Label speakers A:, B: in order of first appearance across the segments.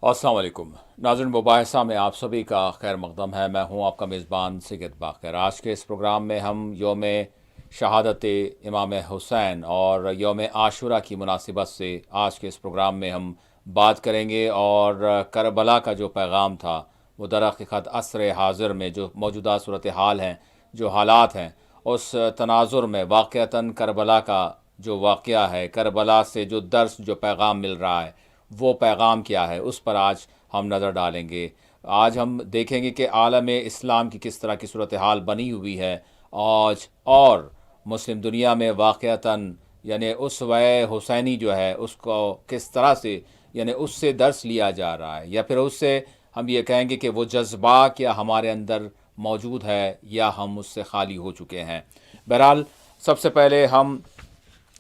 A: अस्सलाम वालेकुम नाज़रीन, मुबाहिसा में आप सभी का खैर मकदम है। मैं हूं आपका मेज़बान सिकत बाकर। आज के इस प्रोग्राम में हम योम शहादत इमाम हुसैन और योम आशूरा की मुनासिबत से आज के इस प्रोग्राम में हम बात करेंगे और करबला का जो पैगाम था वो दरहक़ीक़त असर हाज़िर में जो मौजूदा सूरत हाल हैं, जो हालात हैं, उस तनाजुर में वाक़अतन करबला का जो वाक़या है, करबला से जो दर्स जो पैगाम मिल रहा है वो पैगाम क्या है, उस पर आज हम नज़र डालेंगे। आज हम देखेंगे कि आलम इस्लाम की किस तरह की सूरत हाल बनी हुई है आज, और मुस्लिम दुनिया में वाक़अतन यानी उसवे हुसैनी जो है उसको किस तरह से यानी उससे दर्स लिया जा रहा है, या फिर उससे हम ये कहेंगे कि वो जज्बा क्या हमारे अंदर मौजूद है या हम उससे खाली हो चुके हैं। बहरहाल सबसे पहले हम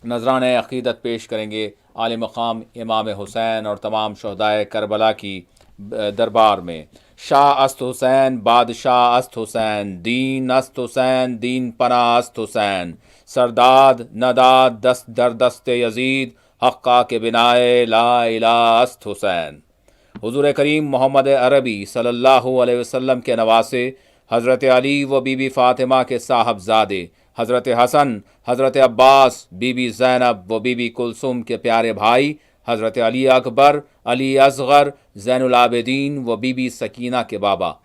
A: नजरान अक़ीदत पेश करेंगे आले मकाम इमाम हुसैन और तमाम शहदाए करबला की दरबार में। शाह अस्त हुसैन, बादशाह अस्त हुसैन, दीन अस्त हुसैन, दीन पना अस्त हुसैन, सरदाद नदाद दस्त दर दस्त यजीद, हक्का के बिनाए ला इलाहा अस्त हुसैन। हुज़ूर करीम मोहम्मद अरबी सल्लल्लाहु अलैहि वसल्लम के नवासे हज़रत अली व बीबी फ़ातिमा के साहबजादे हज़रत हसन, हज़रत अब्बास, बीबी ज़ैनब व बीबी कुलसुम के प्यारे भाई हज़रत अली अकबर, अली असग़र, ज़ैनुल आबिदीन व बीबी सकीना के बाबा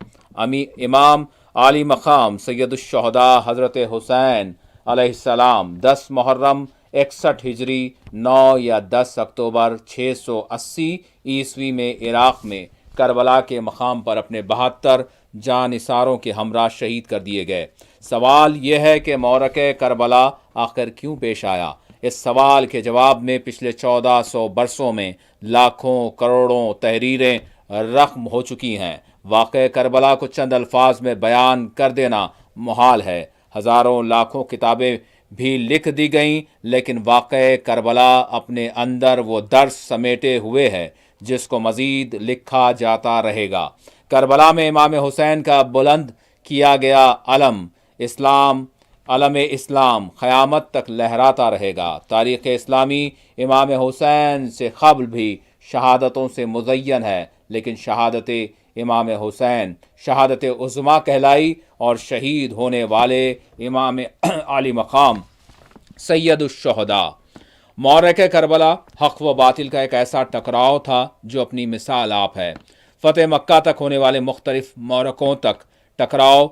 A: इमाम आली मकाम सैयदुश्शुहदा हज़रत हुसैन अलैहिस्सलाम 10 मुहर्रम 61 हिजरी 9 या 10 अक्टूबर 680 ईस्वी में इराक़ में करबला के मकाम पर अपने 72 जानिसारों के हमरा शहीद कर दिए गए। सवाल यह है कि मौरक़े करबला आखिर क्यों पेश आया। इस सवाल के जवाब में पिछले 1400 बरसों में लाखों करोड़ों तहरीरें रक़्म हो चुकी हैं। वाक़े करबला को चंद अल्फाज में बयान कर देना मुहाल है। हज़ारों लाखों किताबें भी लिख दी गईं, लेकिन वाक़े करबला अपने अंदर वो दर्स समेटे हुए है जिसको मज़ीद लिखा जाता रहेगा। करबला में इमाम हुसैन का बुलंद किया गया अलम इस्लाम क़यामत तक लहराता रहेगा। तारीख़ इस्लामी इमाम हुसैन से क़ब्ल भी शहादतों से मुज़य्यन है, लेकिन शहादत इमाम हुसैन शहादत उज़्मा कहलाई और शहीद होने वाले इमाम आली मकाम सैयदुश्शुहदा। मौरक़े करबला हक़ व बातिल का एक ऐसा टकराव था जो अपनी मिसाल आप है। फ़तेह मक्का तक होने वाले मुख्तलिफ मौरक़ों तक टकराव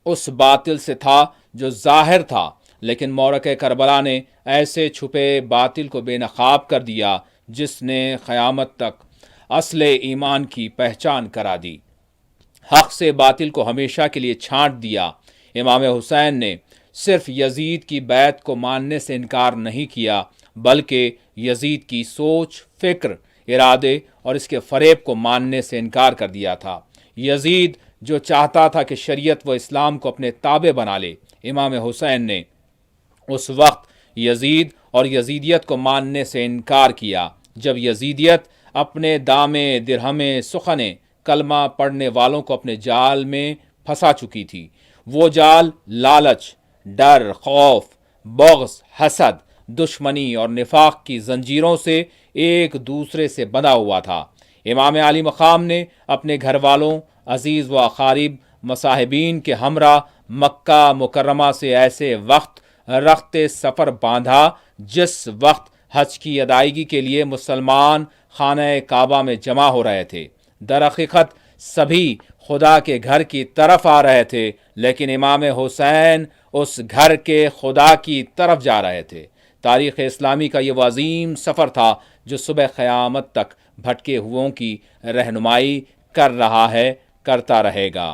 A: उस बातिल से था जो ज़ाहिर था, लेकिन मौरक़े करबला ने ऐसे छुपे बातिल को बेनकाब कर दिया जिसने क़यामत तक असले ईमान की पहचान करा दी। हक़ से बातिल को हमेशा के लिए छांट दिया। इमाम हुसैन ने सिर्फ यजीद की बैत को मानने से इनकार नहीं किया, बल्कि यजीद की सोच, फ़िक्र, इरादे और इसके फ़रेब को मानने से इनकार कर दिया था। यजीद जो चाहता था कि शरीयत व इस्लाम को अपने ताबे बना ले, इमाम हुसैन ने उस वक्त यजीद और यजीदियत को मानने से इनकार किया जब यजीदियत अपने दामे दिरहमे सुखने कलमा पढ़ने वालों को अपने जाल में फंसा चुकी थी। वो जाल लालच, डर, खौफ, बग़्ज़, हसद, दुश्मनी और निफाक की जंजीरों से एक दूसरे से बंधा हुआ था। इमाम आली मकाम ने अपने घर वालों, अजीज़ व अकारीब, मसाहिबीन के हमरा मक्का मुकर्रमा से ऐसे वक्त रखते सफ़र बांधा जिस वक्त हज की अदायगी के लिए मुसलमान खाने काबा में जमा हो रहे थे। दरहक़ीक़त सभी खुदा के घर की तरफ आ रहे थे, लेकिन इमाम हुसैन उस घर के खुदा की तरफ जा रहे थे। तारीख़ इस्लामी का ये अज़ीम सफ़र था जो सुबह क़यामत तक भटके हुओं की रहनुमाई कर रहा है, करता रहेगा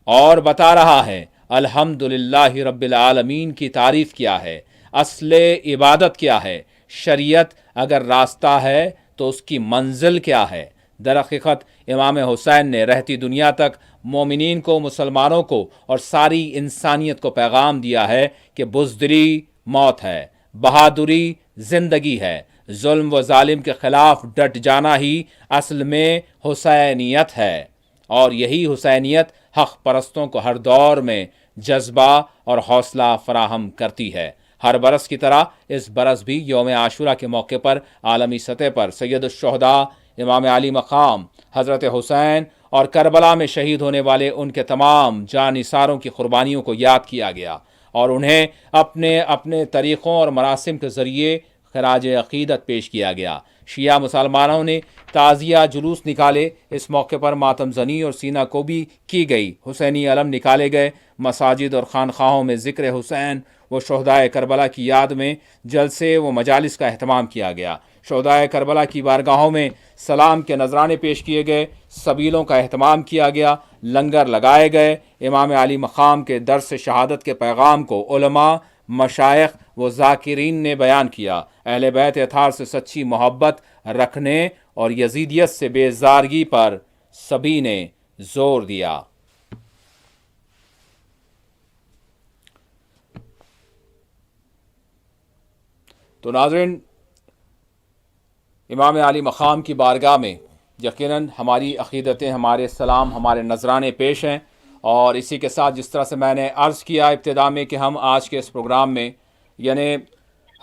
A: और बता रहा है अल्हम्दुलिल्लाहि रब्बिल आलमीन की तारीफ़ क्या है, असले इबादत क्या है, शरीयत अगर रास्ता है तो उसकी मंजिल क्या है। दरहक़ीक़त इमाम हुसैन ने रहती दुनिया तक मोमिनीन को, मुसलमानों को और सारी इंसानियत को पैगाम दिया है कि बुज़दिली मौत है, बहादुरी ज़िंदगी है, जुल्म व जालिम के ख़िलाफ़ डट जाना ही असल में हुसैनियत है, और यही हुसैनियत हक़ परस्तों को हर दौर में जज्बा और हौसला फराहम करती है। हर बरस की तरह इस बरस भी यौम आशूरा के मौके पर आलमी सतह पर सैयदुश्शुहदा इमाम अली मकाम हज़रत हुसैन और करबला में शहीद होने वाले उनके तमाम जानिसारों की कुर्बानियों को याद किया गया और उन्हें अपने अपने तरीक़ों और मरासिम के ज़रिए खराज अक़ीदत पेश किया गया। शिया मुसलमानों ने ताज़िया जुलूस निकाले। इस मौके पर मातम ज़नी और सीना कोबी की गई। हुसैनी अलम निकाले गए। मसाजिद और खानखाहों में ज़िक्र हुसैन व शहदाए करबला की याद में जलसे व मजालिस का अहतमाम किया गया। शहदाए करबला की बारगाहों में सलाम के नजराने पेश किए गए। सबीलों का अहतमाम किया गया। लंगर लगाए गए। इमाम अली मकाम के दर्स शहादत के पैगाम को उलमा, मशाइख व ज़ाकिरीन ने बयान किया। अहले बैत अतार से सच्ची मोहब्बत रखने और यजीदियत से बेजारगी पर सभी ने जोर दिया। तो नाज़रीन, इमाम अली मकाम की बारगाह में यकीनन हमारी अक़ीदतें, हमारे सलाम, हमारे नजराने पेश हैं। और इसी के साथ जिस तरह से मैंने अर्ज़ किया इब्तिदा में कि हम आज के इस प्रोग्राम में यानी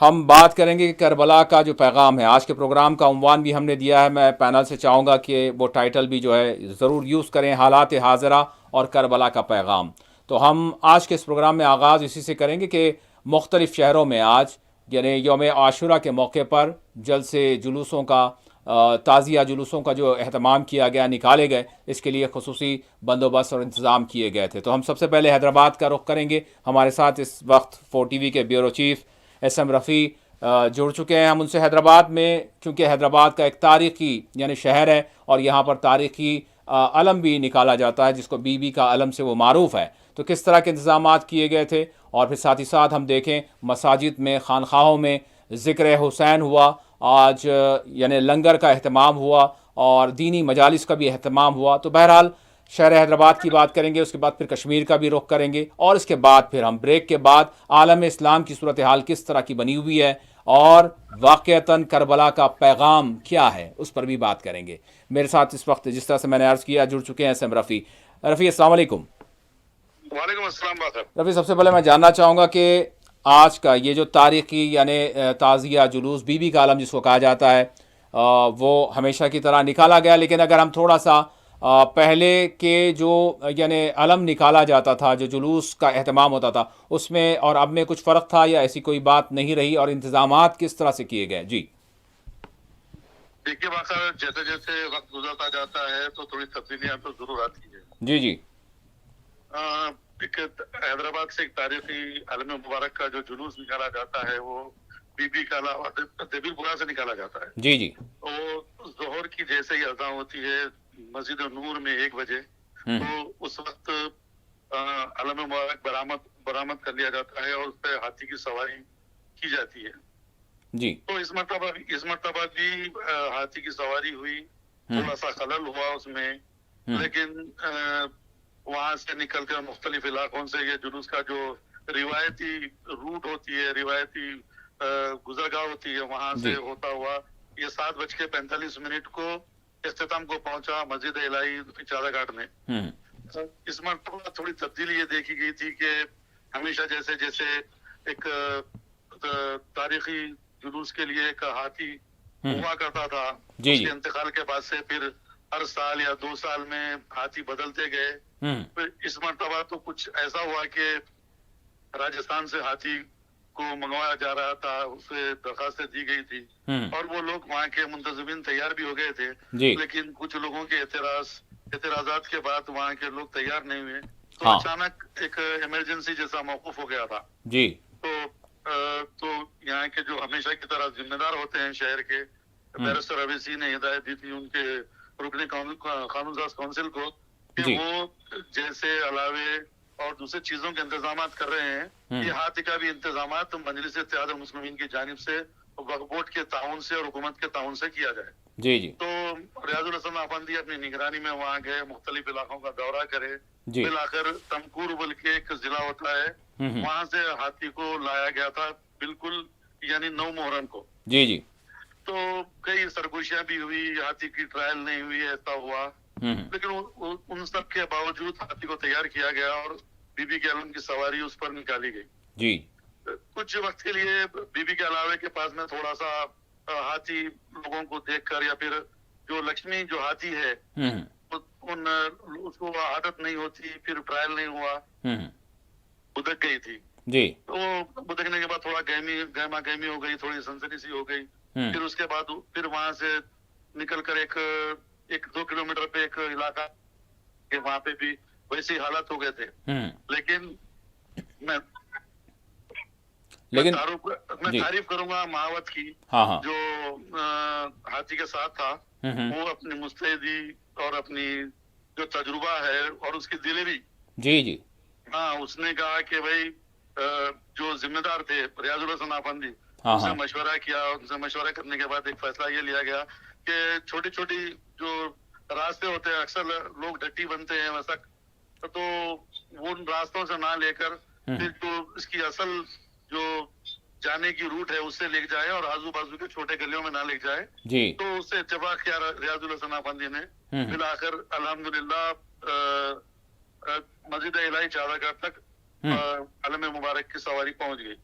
A: हम बात करेंगे कि करबला का जो पैगाम है। आज के प्रोग्राम का उन्वान भी हमने दिया है। मैं पैनल से चाहूँगा कि वो टाइटल भी जो है ज़रूर यूज़ करें, हालात हाज़िरा और करबला का पैगाम। तो हम आज के इस प्रोग्राम में आगाज़ इसी से करेंगे कि मुख्तलिफ़ शहरों में आज यानी यौम आशूरा के मौके पर जलसे जुलूसों का, ताज़िया जुलूसों का जो अहतमाम किया गया, निकाले गए, इसके लिए खसूसी बंदोबस्त और इंतज़ाम किए गए थे। तो हम सबसे पहले हैदराबाद का रुख करेंगे। हमारे साथ इस वक्त 4TV के ब्यूरो चीफ़ SM रफ़ी जुड़ चुके हैं। हम उनसे हैदराबाद में, क्योंकि हैदराबाद का एक तारीख़ी यानी शहर है और यहाँ पर तारीख़ी अलम भी निकाला जाता है जिसको बीबी का अलम से वो मारूफ़ है, तो किस तरह के इंतज़ाम किए गए थे। और फिर साथ ही साथ हम देखें मसाजिद में, खानखाहों में ज़िक्र हुसैन हुआ, आज यानी लंगर का अहतमाम हुआ और दीनी मजालिस का भी अहतमाम हुआ। तो बहरहाल शहर हैदराबाद की बात करेंगे, उसके बाद फिर कश्मीर का भी रुख करेंगे और इसके बाद फिर हम ब्रेक के बाद आलम इस्लाम की सूरत हाल किस तरह की बनी हुई है और वाक़तन करबला का पैगाम क्या है उस पर भी बात करेंगे। मेरे साथ इस वक्त जिस तरह से मैंने अर्ज़ किया जुड़ चुके हैं SM रफ़ी। रफ़ी अस्सलाम वालेकुम।
B: वालेकुम अस्सलाम।
A: रफ़ी, सबसे पहले मैं जानना चाहूँगा कि आज का ये जो तारीख़ी यानी ताज़िया जुलूस बीबी का आलम जिसको कहा जाता है, वो हमेशा की तरह निकाला गया, लेकिन अगर हम थोड़ा सा पहले के जो यानी अलम निकाला जाता था, जो जुलूस का एहतमाम होता था, उसमें और अब में कुछ फ़र्क था या ऐसी कोई बात नहीं रही और इंतज़ामात किस तरह से किए गए? जी
B: देखिए बाखर, जैसे जैसे वक्त गुजरता जाता है तो थोड़ी तब्दीलियां तो जरूर आती है।
A: जी जी
B: हैदराबाद से एक तारीखी आलम मुबारक का जो जुलूस निकाला जाता है वो बीबी का अलावा देवीपुरा से निकाला जाता है।
A: जी जी
B: वो जोहर की जैसे ही अज़ान होती है मस्जिद नूर में 1 बजे, तो उस वक्त आलम मुबारक बरामद कर लिया जाता है और उस पर हाथी की सवारी की जाती है।
A: जी
B: तो इस मरतबा भी हाथी की सवारी हुई, थोड़ा सा खलल हुआ उसमें, लेकिन वहां से निकलकर मुख्तलिफ इलाकों से ये जुलूस का जो रिवायती रूट होती है, रिवायती गुजरगाह होती है, वहां से होता हुआ ये 7:45 को इख्तिताम को पहुंचा मस्जिद इलाही चारा घाट में। इस मरतबा थोड़ी तब्दीली ये देखी गई थी कि हमेशा जैसे जैसे एक तारीखी जुलूस के लिए एक हाथी हुआ करता था, उसके इंतकाल के बाद से फिर हर साल या 2 साल में हाथी बदलते गए। फिर इस मरतबा तो कुछ ऐसा हुआ कि राजस्थान से हाथी को मंगवाया जा रहा था, उसे दरखास्तें दी गई थी और वो लोग वहाँ के मुंतज़िमीन तैयार भी हो गए थे, लेकिन कुछ लोगों के एतराज़ात के बाद वहाँ के लोग तैयार नहीं हुए। तो अचानक एक इमरजेंसी जैसा मौकूफ हो गया था।
A: जी
B: तो यहाँ के जो हमेशा की तरह जिम्मेदार होते हैं शहर के, बैरिस्टर अवैसी ने हिदायत दी थी उनके रुकने कानून साज काउंसिल को कि वो जैसे अलावे और दूसरे चीजों के इंतजाम कर रहे हैं, ये हाथी का भी इंतजाम तो मजलिस इत्तेहाद मुस्लिमीन की जानिब से वक्फ बोर्ड के ताउन से और हुकूमत के ताउन से किया जाए।
A: जी जी
B: तो रियाजुल हसन अफंदी अपनी निगरानी में वहाँ गए, मुख्तलिफ इलाकों का दौरा करे, फिर आकर तमकूर बोल के एक जिला होता है, वहाँ से हाथी को लाया गया था, बिल्कुल यानी 9 मुहर्रम को।
A: जी जी
B: तो कई सरगोशियां भी हुई, हाथी की ट्रायल नहीं हुई, ऐसा हुआ, लेकिन उन सब के बावजूद हाथी को तैयार किया गया और बीबी के आलम की सवारी उस पर निकाली गई।
A: जी
B: कुछ वक्त के लिए बीबी के अलावे के पास में थोड़ा सा हाथी लोगों को देखकर या फिर جو لکشمی جو ہاتھی ہے اس کو عادت نہیں ہوتی، پھر ٹرائل نہیں ہوا، بدک گئی تھی.
A: جی.
B: تو بدکنے کے بعد تھوڑا گہما گہمی ہو گئی، تھوڑی سنسنی سی ہو گئی. پھر اس کے بعد پھر وہاں سے نکل کر ایک 2 کلومیٹر پہ ایک علاقہ کہ وہاں پہ بھی ویسے حالات ہو گئے تھے. لیکن میں تعریف کروں گا مہاوت کی، جو ہاتھی کے ساتھ تھا. وہ اپنی مستعدی اور اپنی جو تجربہ ہے اور اس کی دلیری،
A: جی
B: ہاں، اس نے کہا کہ بھائی جو ذمہ دار تھے ریاض الحسن آفندی، ان سے مشورہ کیا. ان سے مشورہ کرنے کے بعد ایک فیصلہ یہ لیا گیا کہ چھوٹی چھوٹی جو راستے ہوتے ہیں، اکثر لوگ ڈٹی بنتے ہیں ویسا، تو وہ ان راستوں سے نہ لے کر پھر جو اس کی اصل جو جانے کی روٹ ہے اس سے لے جائے اور آزو بازو کے چھوٹے گلیوں میں نہ لے جائے. تو اس سے اتفاق کیا ریاض الحسن آفندی نے. بالآخر الحمدللہ مسجد الہی چادرگاہ تک علم مبارک کی سواری پہنچ گئی.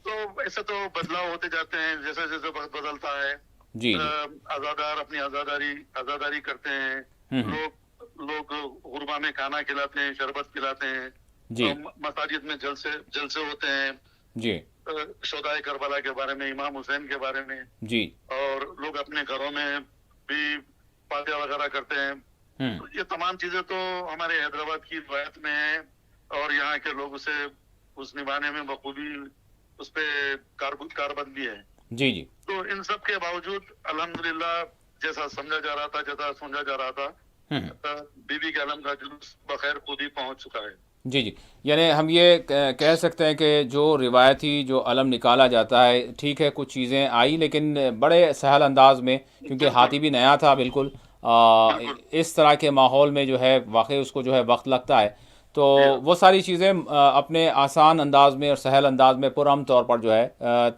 B: تو ایسے تو بدلاؤ ہوتے جاتے ہیں جیسے جیسے وقت بدلتا ہے. عزادار اپنی عزاداری کرتے ہیں. لوگ غربا میں کھانا کھلاتے ہیں، شربت پلاتے ہیں. مساجد میں جلسے ہوتے ہیں شہدائے کربلا کے بارے میں، امام حسین کے بارے میں. اور لوگ اپنے گھروں میں بھی فاتحہ وغیرہ کرتے ہیں. یہ تمام چیزیں تو ہمارے حیدرآباد کی روایت میں ہیں اور یہاں کے لوگ اسے اس نبھانے میں بخوبی اس پہ کاربند بھی ہے. تو ان سب کے باوجود الحمدللہ جیسا سمجھا جا رہا تھا، جیسا سمجھا جا رہا تھا، بی بی کے علم کا جلوس بخیر خود ہی پہنچ چکا ہے.
A: جی یعنی ہم یہ کہہ سکتے ہیں کہ جو روایتی جو علم نکالا جاتا ہے، ٹھیک ہے کچھ چیزیں آئی لیکن بڑے سہل انداز میں، کیونکہ ہاتھی بھی نیا تھا بالکل. اس طرح کے ماحول میں جو ہے واقعی اس کو جو ہے وقت لگتا ہے. تو وہ ساری چیزیں اپنے آسان انداز میں اور سہل انداز میں پرامن طور پر جو ہے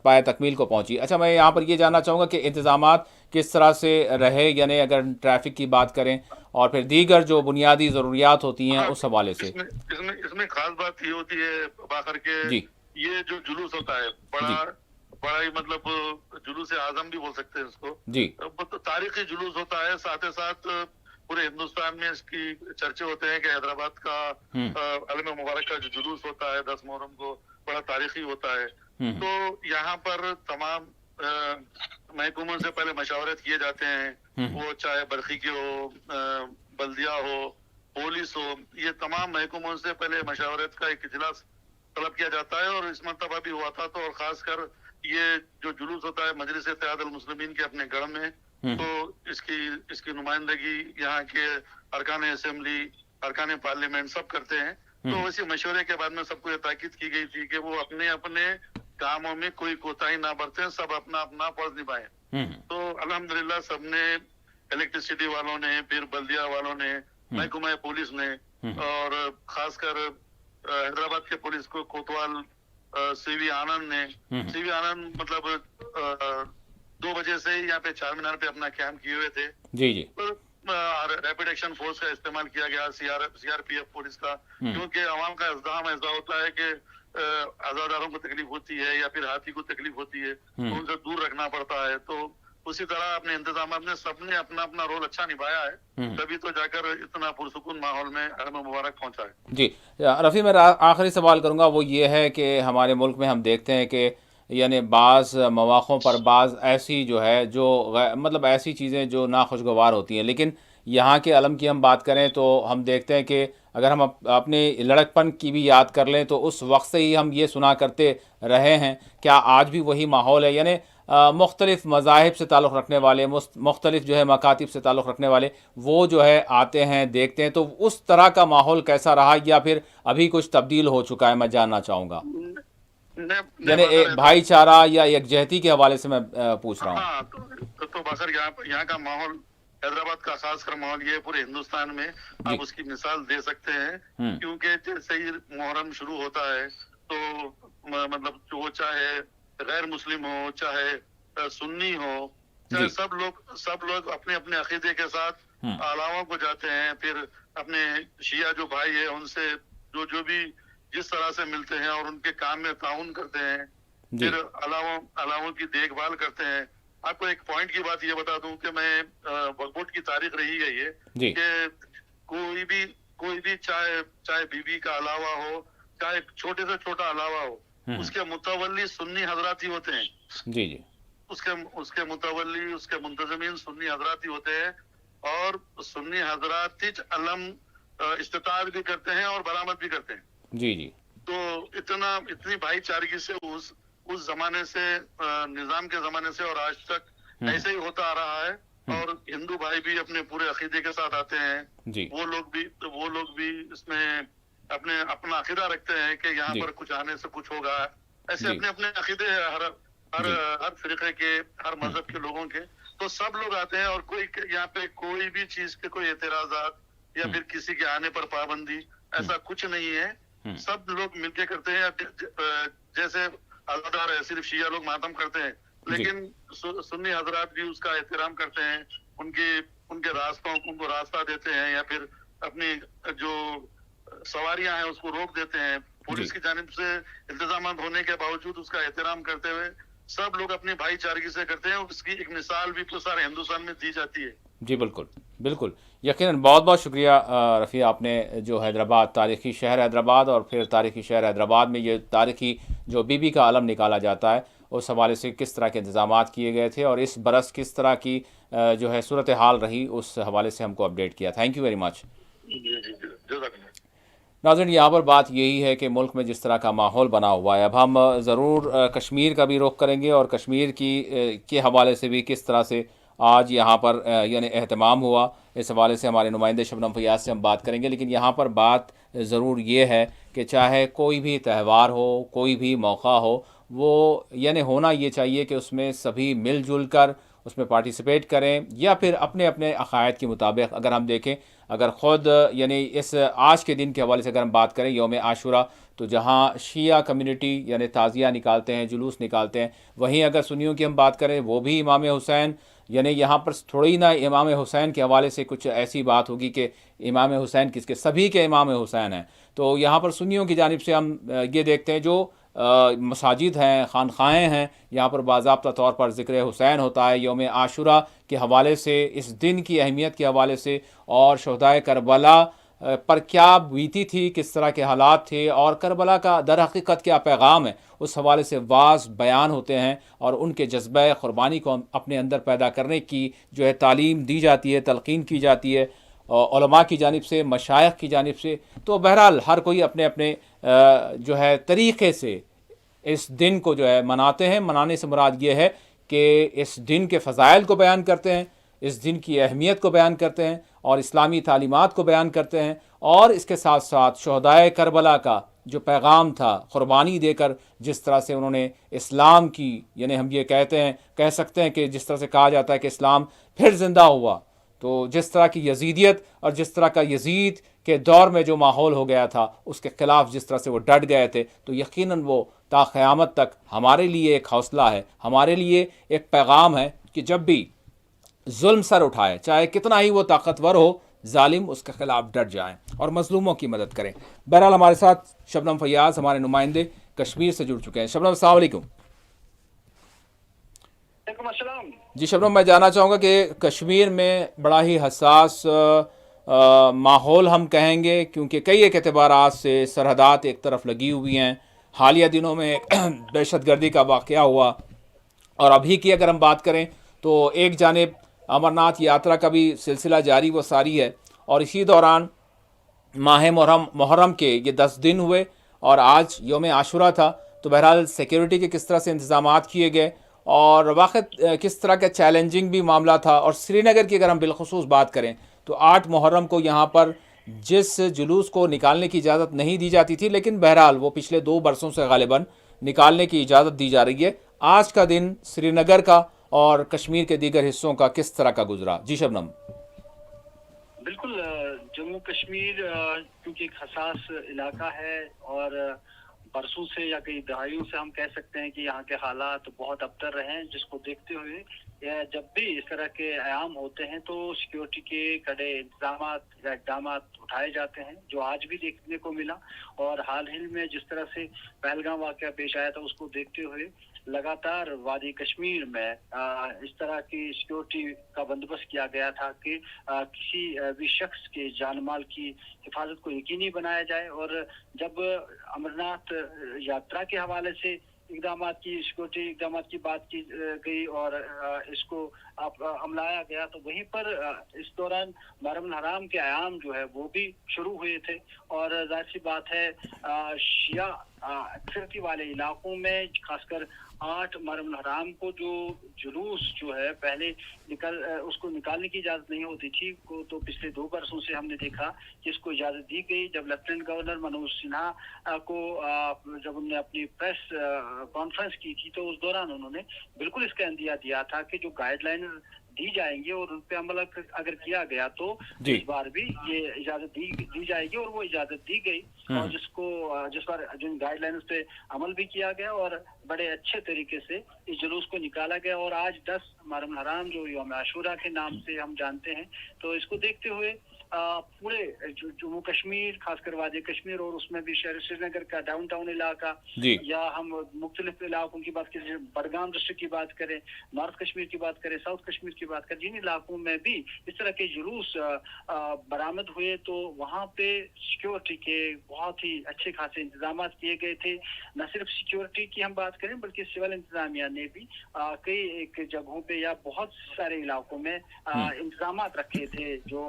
A: پائے تکمیل کو پہنچی. اچھا، میں یہاں پر یہ جاننا چاہوں گا کہ انتظامات کس طرح سے رہے، یعنی اگر ٹریفک کی بات کریں اور پھر دیگر جو بنیادی ضروریات ہوتی ہیں اس حوالے سے.
B: اس میں خاص بات یہ ہوتی ہے باخر کے یہ جو جلوس ہوتا ہے بڑا ہی مطلب جلوس اعظم بھی بول سکتے ہیں اس کو. تاریخی جلوس ہوتا ہے، ساتھ ہی ساتھ پورے ہندوستان میں اس کی چرچے ہوتے ہیں کہ حیدرآباد کا علم مبارک کا جو جلوس ہوتا ہے 10 محرم کو بڑا تاریخی ہوتا ہے. تو یہاں پر تمام محکموں سے پہلے مشاورت کیے جاتے ہیں، وہ چاہے برقی کے ہو، بلدیہ ہو، پولیس ہو. یہ تمام محکموں سے پہلے مشاورت کا ایک اجلاس طلب کیا جاتا ہے اور اس مرتبہ بھی ہوا تھا. تو اور خاص کر یہ جو جلوس ہوتا ہے مجلس اتحاد المسلمین کے اپنے گڑھ میں، تو اس کی نمائندگی یہاں کے ارکان اسمبلی، ارکان پارلیمنٹ سب کرتے ہیں. تو اسی مشورے کے بعد میں سب کو یہ تاکید کی گئی تھی کہ وہ اپنے اپنے کاموں میں کوئی کوتاہی نہ برتیں، سب اپنا اپنا فرض نبھائیں. تو الحمدللہ سب نے، الیکٹریسٹی والوں نے، پھر بلدیہ والوں نے، محکمہ پولیس نے، اور خاص کر حیدرآباد کے پولیس کو کوتوال سی وی آنند نے، سی وی آنند مطلب 2 بجے سے یہاں پہ چار مینار پہ اپنا کیمپ کیے ہوئے تھے. ریپڈ ایکشن فورس کا استعمال کیا گیا، C R P F police کا، کیونکہ عوام کا ازدحام ایسا ہوتا ہے کہ عزاداروں کو تکلیف ہوتی ہے یا پھر ہاتھی کو تکلیف ہوتی ہے، تو ان سے دور رکھنا پڑتا ہے. تو اسی طرح اپنے انتظامات میں سب نے اپنا اپنا رول اچھا نبھایا ہے، تبھی تو جا کر اتنا پرسکون ماحول میں علم مبارک پہنچا ہے.
A: جی رفیع، میں آخری سوال کروں گا، وہ یہ ہے کہ ہمارے ملک میں ہم دیکھتے ہیں کہ یعنی بعض مواقعوں پر بعض ایسی جو ہے جو مطلب ایسی چیزیں جو ناخوشگوار ہوتی ہیں، لیکن یہاں کے علم کی ہم بات کریں تو ہم دیکھتے ہیں کہ اگر ہم اپنے لڑکپن کی بھی یاد کر لیں تو اس وقت سے ہی ہم یہ سنا کرتے رہے ہیں. کیا آج بھی وہی ماحول ہے؟ یعنی مختلف مذاہب سے تعلق رکھنے والے، مختلف جو ہے مکاتب سے تعلق رکھنے والے، وہ جو ہے آتے ہیں دیکھتے ہیں، تو اس طرح کا ماحول کیسا رہا یا پھر ابھی کچھ تبدیل ہو چکا ہے؟ میں جاننا چاہوں گا، یعنی بھائی چارہ یا یکجہتی کے حوالے سے میں پوچھ رہا ہوں.
B: ہاں تو باخر یہاں کا ماحول، حیدرآباد کا خاص کر ماحول یہ پورے ہندوستان میں آپ اس کی مثال دے سکتے ہیں. کیونکہ جیسے ہی محرم شروع ہوتا ہے تو مطلب وہ چاہے غیر مسلم ہو، چاہے سنی ہو، چاہے سب لوگ اپنے اپنے عقیدے کے ساتھ علاووں کو جاتے ہیں. پھر اپنے شیعہ جو بھائی ہیں ان سے جو بھی جس طرح سے ملتے ہیں اور ان کے کام میں تعاون کرتے ہیں. پھر علاووں کی دیکھ بھال کرتے ہیں. آپ کو ایک پوائنٹ کی بات یہ بتا دوں کہ میں وقف بورڈ کی تاریخ رہی ہے یہ
A: جی
B: کہ کوئی بھی چاہے بی بی کا علاوہ ہو، چاہے چھوٹے سے چھوٹا علاوہ ہو، اس کے متولی سنی حضرات ہی ہوتے ہیں.
A: جی جی
B: اس کے متولی، اس کے منتظمین سنی حضرات ہی ہوتے ہیں، اور سنی حضرات ہی علم استطاعت بھی کرتے ہیں اور برآمد بھی کرتے ہیں.
A: جی جی
B: تو اتنی بھائی چارگی سے اس زمانے سے، نظام کے زمانے سے اور آج تک ایسے ہی ہوتا آ رہا ہے. اور ہندو بھائی بھی اپنے پورے عقیدے کے ساتھ آتے ہیں.
A: جی
B: وہ لوگ بھی اس میں اپنا عقیدہ رکھتے ہیں کہ یہاں
A: جی
B: پر کچھ آنے سے کچھ ہوگا. ایسے
A: جی
B: اپنے عقیدے ہیں
A: جی
B: ہر فرقے کے، ہر مذہب کے لوگوں کے. تو سب لوگ آتے ہیں، اور یہاں پہ کوئی بھی چیز کے کوئی اعتراضات یا پھر کسی کے آنے پر پابندی ایسا کچھ نہیں ہے. سب لوگ مل کے کرتے ہیں. جیسے ازادار ہے، صرف شیعہ لوگ ماتم کرتے ہیں،
A: جی
B: لیکن سنی حضرات بھی اس کا احترام کرتے ہیں. ان کے راستوں کو راستہ دیتے ہیں، یا پھر اپنی جو سواریاں ہیں اس کو روک دیتے ہیں.
A: جی
B: پولیس کی جانب سے انتظامات ہونے کے باوجود اس کا احترام کرتے ہوئے سب لوگ اپنی بھائی چارگی سے کرتے ہیں. اس کی ایک مثال بھی تو سارے ہندوستان میں دی جاتی ہے.
A: جی بالکل بالکل، یقیناً. بہت بہت شکریہ رفیع، آپ نے جو حیدرآباد، تاریخی شہر حیدرآباد، اور پھر تاریخی شہر حیدرآباد میں یہ تاریخی جو بی بی کا علم نکالا جاتا ہے، اس حوالے سے کس طرح کے انتظامات کیے گئے تھے اور اس برس کس طرح کی جو ہے صورتحال رہی، اس حوالے سے ہم کو اپڈیٹ کیا. Thank you very much.
B: جی جی جی، جزاک اللہ.
A: ناظرین، یہاں پر بات یہی ہے کہ ملک میں جس طرح کا ماحول بنا ہوا ہے، اب ہم ضرور کشمیر کا بھی رخ کریں گے، اور کشمیر کے حوالے سے بھی کس طرح سے آج یہاں پر یعنی اہتمام ہوا، اس حوالے سے ہمارے نمائندے شبنم فیاض سے ہم بات کریں گے. لیکن یہاں پر بات ضرور یہ ہے کہ چاہے کوئی بھی تہوار ہو، کوئی بھی موقع ہو، وہ یعنی ہونا یہ چاہیے کہ اس میں سبھی مل جل کر اس میں پارٹیسپیٹ کریں، یا پھر اپنے اپنے عقائد کے مطابق. اگر ہم دیکھیں، اگر خود یعنی اس آج کے دن کے حوالے سے اگر ہم بات کریں، یوم عاشورہ، تو جہاں شیعہ کمیونٹی یعنی تعزیہ نکالتے ہیں، جلوس نکالتے ہیں، وہیں اگر سنیوں کی ہم بات کریں، وہ بھی امام حسین، یعنی یہاں پر تھوڑی نہ امام حسین کے حوالے سے کچھ ایسی بات ہوگی کہ امام حسین کس کے، سبھی کے امام حسین ہیں. تو یہاں پر سنیوں کی جانب سے ہم یہ دیکھتے ہیں، جو مساجد ہیں، خانقاہیں ہیں، یہاں پر باضابطہ طور پر ذکر حسین ہوتا ہے. یوم عاشورہ کے حوالے سے، اس دن کی اہمیت کے حوالے سے، اور شہدائے کربلا پر کیا بیتی تھی، کس طرح کے حالات تھے، اور کربلا کا در حقیقت کیا پیغام ہے، اس حوالے سے واضح بیان ہوتے ہیں، اور ان کے جذبہ قربانی کو اپنے اندر پیدا کرنے کی جو ہے تعلیم دی جاتی ہے، تلقین کی جاتی ہے علماء کی جانب سے، مشائخ کی جانب سے. تو بہرحال ہر کوئی اپنے اپنے جو ہے طریقے سے اس دن کو جو ہے مناتے ہیں. منانے سے مراد یہ ہے کہ اس دن کے فضائل کو بیان کرتے ہیں، اس دن کی اہمیت کو بیان کرتے ہیں، اور اسلامی تعلیمات کو بیان کرتے ہیں، اور اس کے ساتھ ساتھ شہدائے کربلا کا جو پیغام تھا، قربانی دے کر جس طرح سے انہوں نے اسلام کی، یعنی ہم یہ کہہ سکتے ہیں کہ جس طرح سے کہا جاتا ہے کہ اسلام پھر زندہ ہوا. تو جس طرح کی یزیدیت اور جس طرح کا یزید کے دور میں جو ماحول ہو گیا تھا، اس کے خلاف جس طرح سے وہ ڈٹ گئے تھے، تو یقیناً وہ تا قیامت تک ہمارے لیے ایک حوصلہ ہے، ہمارے لیے ایک پیغام ہے کہ جب بھی ظلم سر اٹھائے، چاہے کتنا ہی وہ طاقتور ہو، ظالم، اس کے خلاف ڈٹ جائیں اور مظلوموں کی مدد کریں. بہرحال ہمارے ساتھ شبنم فیاض، ہمارے نمائندے کشمیر سے جڑ چکے ہیں. شبنم، السلام علیکم.
B: وعلیکم السلام.
A: جی شبنم، میں جاننا چاہوں گا کہ کشمیر میں بڑا ہی حساس ماحول ہم کہیں گے، کیونکہ کئی ایک اعتبارات سے سرحدات ایک طرف لگی ہوئی ہیں. حالیہ دنوں میں دہشت گردی کا واقعہ ہوا، اور ابھی کی اگر ہم بات کریں تو ایک جانب امرناتھ یاترا کا بھی سلسلہ جاری و ساری ہے، اور اسی دوران ماہ محرم کے یہ 10 دن ہوئے، اور آج یوم عاشورہ تھا. تو بہرحال سیکیورٹی کے کس طرح سے انتظامات کیے گئے، اور واقع کس طرح کا چیلنجنگ بھی معاملہ تھا. اور سری نگر کی اگر ہم بالخصوص بات کریں تو 8 محرم کو یہاں پر جس جلوس کو نکالنے کی اجازت نہیں دی جاتی تھی، لیکن بہرحال وہ پچھلے 2 برسوں سے غالباً نکالنے کی اجازت دی جا رہی ہے. آج کا دن سری نگر کا اور کشمیر کے دیگر حصوں کا کس طرح کا گزرا؟ جی شبنم.
C: بالکل، جموں کشمیر کیونکہ ایک حساس علاقہ ہے، اور برسوں سے یا کئی دہائیوں سے ہم کہہ سکتے ہیں کہ یہاں کے حالات بہت ابتر رہے ہیں، جس کو دیکھتے ہوئے جب بھی اس طرح کے ایام ہوتے ہیں تو سیکیورٹی کے کڑے انتظامات یا اقدامات اٹھائے جاتے ہیں، جو آج بھی دیکھنے کو ملا. اور حال ہی میں جس طرح سے پہلگام واقعہ پیش آیا تھا، اس کو دیکھتے ہوئے लगातार वादी कश्मीर में इस तरह की सिक्योरिटी का बंदोबस्त किया गया था कि किसी भी शख्स के जान माल की हिफाजत को यकीनी बनाया जाए। और जब अमरनाथ यात्रा के हवाले से इकदामात की सिक्योरिटी इकदामात की बात की गई और इसको अमलाया गया, तो वहीं पर इस दौरान महरम हराम के आयाम जो है वो भी शुरू हुए थे। और जाहिर सी बात है शिया अक्सरती वाले इलाकों में खासकर 8 महरम हराम को जो जुलूस जो है पहले उसको निकालने की इजाजत नहीं होती थी, तो पिछले 2 बरसों से हमने देखा कि इसको इजाजत दी गई। जब लेफ्टिनेंट गवर्नर मनोज सिन्हा को जब उन्होंने अपनी प्रेस कॉन्फ्रेंस की थी, तो उस दौरान उन्होंने बिल्कुल इसका इंदिया दिया था कि जो गाइडलाइन दी जाएंगी और उन पे अमल अगर किया गया तो इस बार भी ये इजाजत दी जाएगी। और वो इजाजत दी गई और जिस बार जिन गाइडलाइंस पे अमल भी किया गया और बड़े अच्छे तरीके से इस जुलूस को निकाला गया। और आज 10 मुहर्रम हराम जो यौम आशूरा के नाम से हम जानते हैं, तो इसको देखते हुए पूरे जम्मू कश्मीर खासकर वादी कश्मीर और उसमें भी शहर श्रीनगर का डाउनटाउन इलाका, या हम मुख्तलिफ इलाकों की बात करें, बडगाम डिस्ट्रिक्ट की बात करें, नॉर्थ कश्मीर की बात करें, साउथ कश्मीर की बात करें, जिन इलाकों में भी इस तरह के जुलूस बरामद हुए, तो वहाँ पे सिक्योरिटी के बहुत ही अच्छे खासे इंतजाम किए गए थे। न सिर्फ सिक्योरिटी की हम बात करें बल्कि सिविल इंतजामिया ने भी कई एक जगहों पे या बहुत सारे इलाकों में इंतजाम रखे थे। जो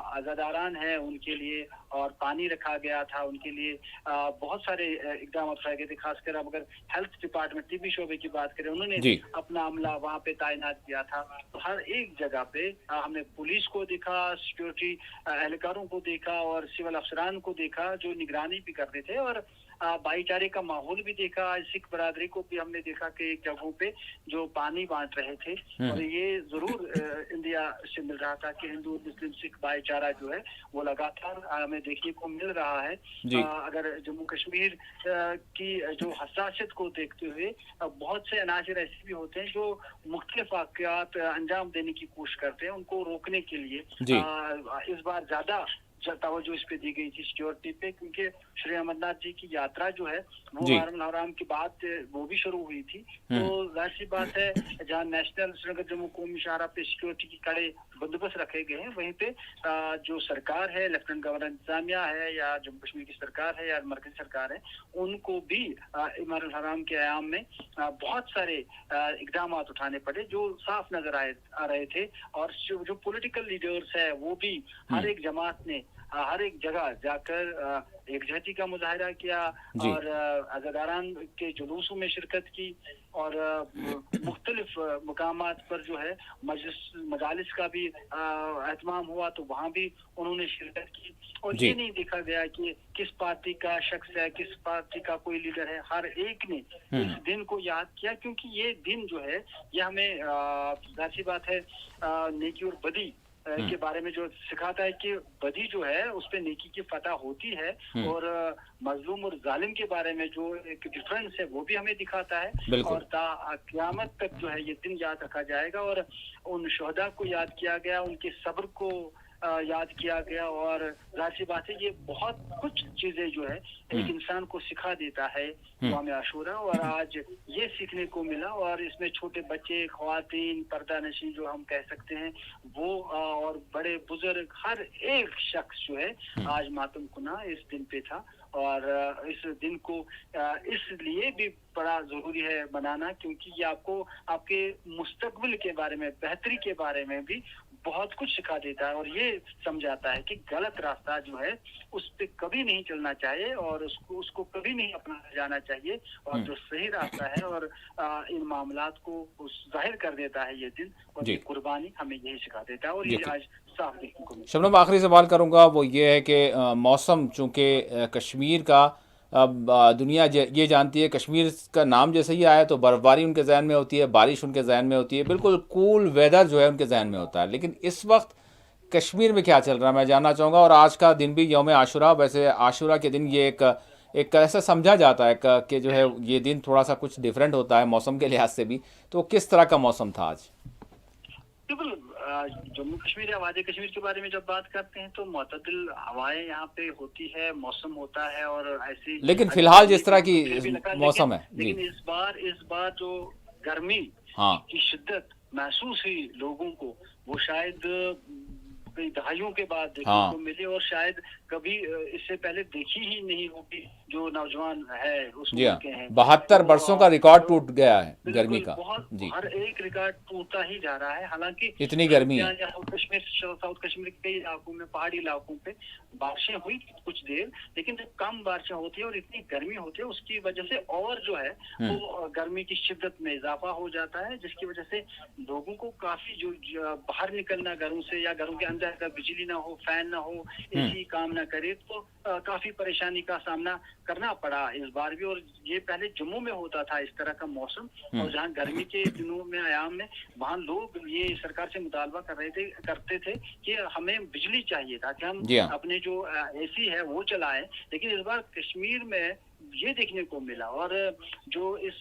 C: अज़ादारान है उनके लिए और पानी रखा गया था, उनके लिए बहुत सारे इकदाम उठाए गए थे। खासकर अब अगर हेल्थ डिपार्टमेंट टीबी शोबे की बात करें, उन्होंने अपना अमला वहाँ पे तैनात किया था। तो हर एक जगह पे हमने पुलिस को देखा, सिक्योरिटी एहलकारों को देखा और सिविल अफसरान को देखा जो निगरानी भी करते थे, और भाईचारे का माहौल भी देखा। सिख बरादरी को भी हमने देखा कि एक जगहों पे जो पानी बांट रहे थे, और ये जरूर इंडिया से मिल रहा था कि हिंदू मुस्लिम सिख भाईचारा जो है वो लगातार हमें देखने को मिल रहा है। अगर जम्मू कश्मीर की जो हसासियत को देखते हुए बहुत से अनासर ऐसे भी होते हैं जो मुख्तलिफ वाक़यात अंजाम देने की कोशिश करते हैं, उनको रोकने के लिए इस बार ज्यादा तवज्जो इस पे दी गई थी सिक्योरिटी पे, क्योंकि श्री अमरनाथ जी की यात्रा जो है वो मुहर्रम हराम के बाद वो भी शुरू हुई थी। तो जाहिर सी बात है जहाँ नेशनल श्रीनगर जम्मू कौमी शाहरा पे सिक्योरिटी की कड़े बंदोबस्त रखे गए हैं, वहीं पे जो सरकार है, लेफ्टिनेंट गवर्नर इंतजामिया है या जम्मू कश्मीर की सरकार है या मरकजी सरकार है, उनको भी मुहर्रम हराम के आयाम में बहुत सारे इकदाम उठाने पड़े जो साफ नजर आ रहे थे। और जो पॉलिटिकल लीडर्स है वो भी हर एक जमात ने हर एक जगह जाकर एकजहती का मुजाहिरा किया और अज़ादारान के जुलूसों में शिरकत की, और मुख्तलिफ मुकामात पर जो है मजालिस का भी एहतमाम हुआ, तो वहाँ भी उन्होंने शिरकत की। और ये नहीं देखा गया कि किस पार्टी का शख्स है, किस पार्टी का कोई लीडर है, हर एक ने इस दिन को याद किया, क्योंकि ये दिन जो है ये हमें जाहिर सी बात है नेकी और बदी के बारे में जो सिखाता है कि बदी जो है उस पे नेकी की फतह होती है, और मजलूम और जालिम के बारे में जो एक डिफरेंस है वो भी हमें दिखाता है। और क़यामत तक जो है ये दिन याद रखा जाएगा, और उन शहदा को याद किया गया, उनके सब्र को याद किया गया। और जाहिर सी बात है ये बहुत कुछ चीजें जो है एक इंसान को सिखा देता है यौम आशूरा, और आज ये सीखने को मिला। और इसमें छोटे बच्चे, ख्वातीन, पर्दा नशीं जो हम कह सकते हैं वो, और बड़े बुजुर्ग, हर एक शख्स जो है आज मातम कुना इस दिन पे था। और इस दिन को इसलिए भी बड़ा जरूरी है बनाना क्योंकि ये आपको आपके मुस्तकबिल के बारे में, बेहतरी के बारे में भी बहुत कुछ सिखा देता है, और ये समझाता है कि गलत रास्ता जो है उस पे कभी नहीं चलना चाहिए और उसको कभी नहीं अपनाया जाना चाहिए, और जो सही रास्ता है और इन मामलात को जाहिर कर देता है ये दिन, और ये कुर्बानी हमें यही सिखा देता है। और ये आज साफ देखने को मिलता है।
A: शबनम, आखिरी सवाल करूँगा वो ये है कि मौसम चूँकि कश्मीर का अब दुनिया ये जानती है, कश्मीर का नाम जैसे ही आया तो बर्फ़बारी उनके जहन में होती है, बारिश उनके जहन में होती है, बिल्कुल कूल वेदर जो है उनके जहन में होता है। लेकिन इस वक्त कश्मीर में क्या चल रहा है मैं जानना चाहूँगा। और आज का दिन भी यौम आशूरा, वैसे आशूरा के दिन ये एक ऐसा समझा जाता है कि जो है ये दिन थोड़ा सा कुछ डिफरेंट होता है मौसम के लिहाज से भी, तो किस तरह का मौसम था आज?
C: बिल्कुल जम्मू कश्मीर या वादी कश्मीर के बारे में जब बात करते हैं तो मुतदिल हवाएं यहाँ पे होती है, मौसम होता है और ऐसी,
A: लेकिन फिलहाल जिस तरह की मौसम है जी,
C: लेकिन इस बार जो गर्मी की शिद्दत महसूस हुई लोगों को, वो शायद कई दहाइयों के बाद देखने को मिली और शायद कभी इससे पहले देखी ही नहीं होगी। जो नौजवान है उस उम्र के हैं,
A: 72 बरसों का रिकॉर्ड टूट गया है गर्मी का जी,
C: हर एक रिकॉर्ड टूटता ही जा रहा है। हालांकि
A: इतनी गर्मी है।
C: साउथ कश्मीर के कई इलाकों में, पहाड़ी इलाकों पे बारिशें हुई कुछ देर, लेकिन जब कम बारिशें होती है और इतनी गर्मी होती है, उसकी वजह से और जो है वो गर्मी की शिद्दत में इजाफा हो जाता है, जिसकी वजह से लोगों को काफी जो बाहर निकलना घरों से, या घरों के अंदर अगर बिजली ना हो, फैन ना हो, एसी काम ना करे, तो काफी परेशानी का सामना करना पड़ा इस बार भी। और ये पहले जम्मू में होता था इस तरह का मौसम, और जहाँ गर्मी के दिनों में आयाम में वहाँ लोग ये सरकार से मुतालबा करते थे कि हमें बिजली चाहिए ताकि हम अपने जो एसी है वो चलाएं। लेकिन इस बार कश्मीर में ये देखने को मिला, और जो इस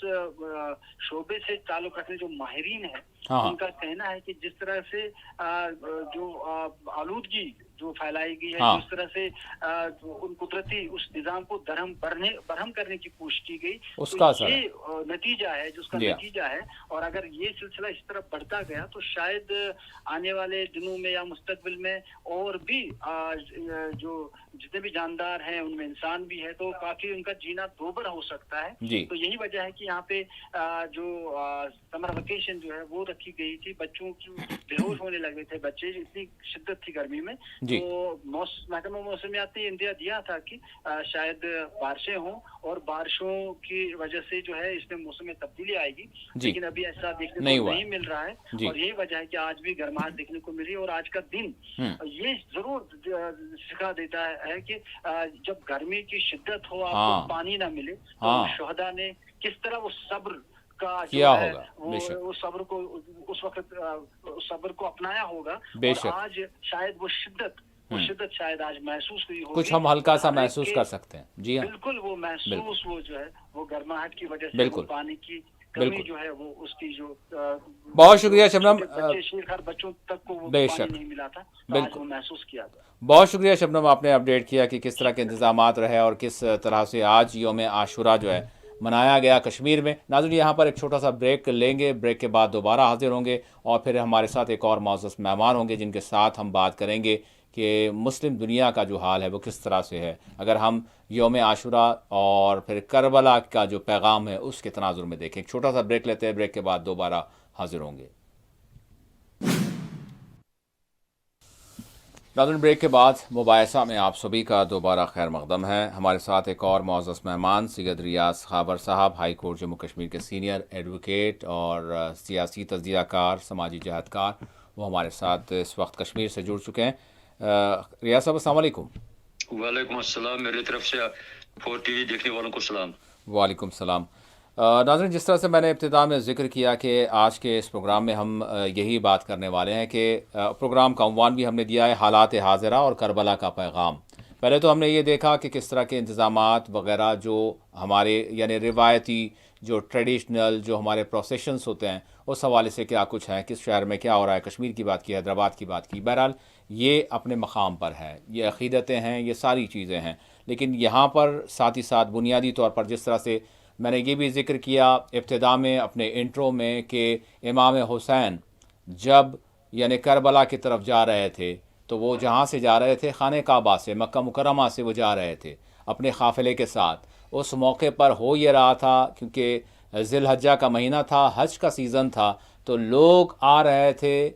C: शोबे से ताल्लुक रखने जो माहिरीन है उनका कहना है कि जिस तरह से जो आलूदगी जो फैलाई गई है, जिस तरह से उन कुदरती उस निजाम को बरहम करने की कोशिश की गई,
A: उसका
C: तो ये नतीजा है, जिसका नतीजा है। और अगर ये सिलसिला इस तरह बढ़ता गया तो शायद आने वाले दिनों में या मुस्तकबिल में और भी जो जितने भी जानदार हैं उनमें इंसान भी है, तो काफी उनका जीना दोबर हो सकता है। तो यही वजह है कि यहाँ पे जो समर वेकेशन जो है वो रखी गई थी। बच्चों की बेहोश होने लगे थे बच्चे, इतनी शिद्दत थी गर्मी में। तो महकमा मौसमियात ने इंदिया दिया था कि शायद बारिशें हों, और बारिशों की वजह से जो है इसमें मौसम में तब्दीली आएगी, लेकिन अभी ऐसा देखने को नहीं मिल रहा है। और यही वजह है कि आज भी गर्माहट देखने को मिली। और आज का दिन ये जरूर सिखा देता है कि जब गर्मी की शिद्दत हो, आपको पानी ना मिले, तो शोहदा ने किस तरह वो सब्र का
A: किया
C: है,
A: होगा,
C: वो सब्र को उस वक्त सब्र को अपनाया होगा।
A: और
C: आज शायद वो शिद्दत शायद आज महसूस हुई होगी,
A: कुछ हम हल्का सा महसूस कर सकते हैं। जी हाँ,
C: बिल्कुल वो महसूस वो जो है वो गर्माहट की वजह से, वो पानी की कमी जो है वो उसकी जो
A: बहुत शुक्रिया शबनम,
C: बच्चों तक को वो पानी नहीं मिला था, आज वो महसूस किया था।
A: बहुत शुक्रिया शबनम, आपने अपडेट किया कि किस तरह के इंतजामात रहे और किस तरह से आज यौम आशुरा जो है मनाया गया कश्मीर में। नाज़रीन, यहाँ पर एक छोटा सा ब्रेक लेंगे, ब्रेक के बाद दोबारा हाजिर होंगे और फिर हमारे साथ एक और मौजूद मेहमान होंगे जिनके साथ हम बात करेंगे कि मुस्लिम दुनिया का जो हाल है वो किस तरह से है, अगर हम यौम आशुरा और फिर करबला का जो पैगाम है उसके तनाजुर में देखें। एक छोटा सा ब्रेक लेते हैं, ब्रेक के बाद दोबारा हाजिर होंगे। नाज़रीन, ब्रेक के बाद मुबाहिसा में आप सभी का दोबारा खैर मकदम है। हमारे साथ एक और मौजूद मेहमान सैयद रियाज खाबर साहब, हाई कोर्ट जम्मू कश्मीर के सीनियर एडवोकेट और सियासी तज्ज़ियाकार, समाजी जहदकार, वो हमारे साथ इस वक्त कश्मीर से जुड़ चुके हैं। रियाज साहब, अस्सलाम वालेकुम।
D: वालेकुम अस्सलाम, मेरी तरफ से 4 TV देखने वालों को सलाम।
A: वालेकुम सलाम। नाज़रीन, जिस तरह से मैंने इब्तिदा में ज़िक्र किया कि आज के इस प्रोग्राम में हम यही बात करने वाले हैं कि प्रोग्राम का उन्वान भी हमने दिया है हालात हाज़िरा और करबला का पैगाम। पहले तो हमने ये देखा कि किस तरह के इंतज़ामात वगैरह जो हमारे यानी रिवायती जो ट्रेडिशनल जो हमारे प्रोसेशंस होते हैं उस हवाले से क्या कुछ है, किस शहर में क्या हो रहा है, कश्मीर की बात की, हैदराबाद की बात की। बहरहाल ये अपने मकाम पर है, ये अक़ीदतें हैं, ये सारी चीज़ें हैं। लेकिन यहाँ पर साथ ही साथ बुनियादी तौर पर जिस तरह से मैंने ये भी ज़िक्र किया इब्तिदा में अपने इंट्रो में कि इमाम हुसैन जब यानी करबला की तरफ जा रहे थे तो वो जहाँ से जा रहे थे खाने काबा से, मक्का मुकर्रमा से वो जा रहे थे अपने काफ़िले के साथ। उस मौके पर हो ये रहा था क्योंकि ज़िलहज्जा का महीना था, हज का सीज़न था, तो लोग आ रहे थे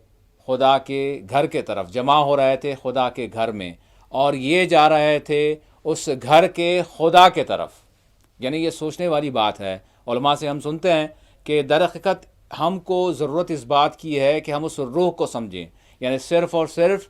A: खुदा के घर के तरफ, जमा हो रहे थे खुदा के घर में, और ये जा रहे थे उस घर के खुदा के तरफ। यानी ये सोचने वाली बात है। उलमा से हम सुनते हैं कि दरहक़ीक़त हमको ज़रूरत इस बात की है कि हम उस रूह को समझें, यानी सिर्फ़ और सिर्फ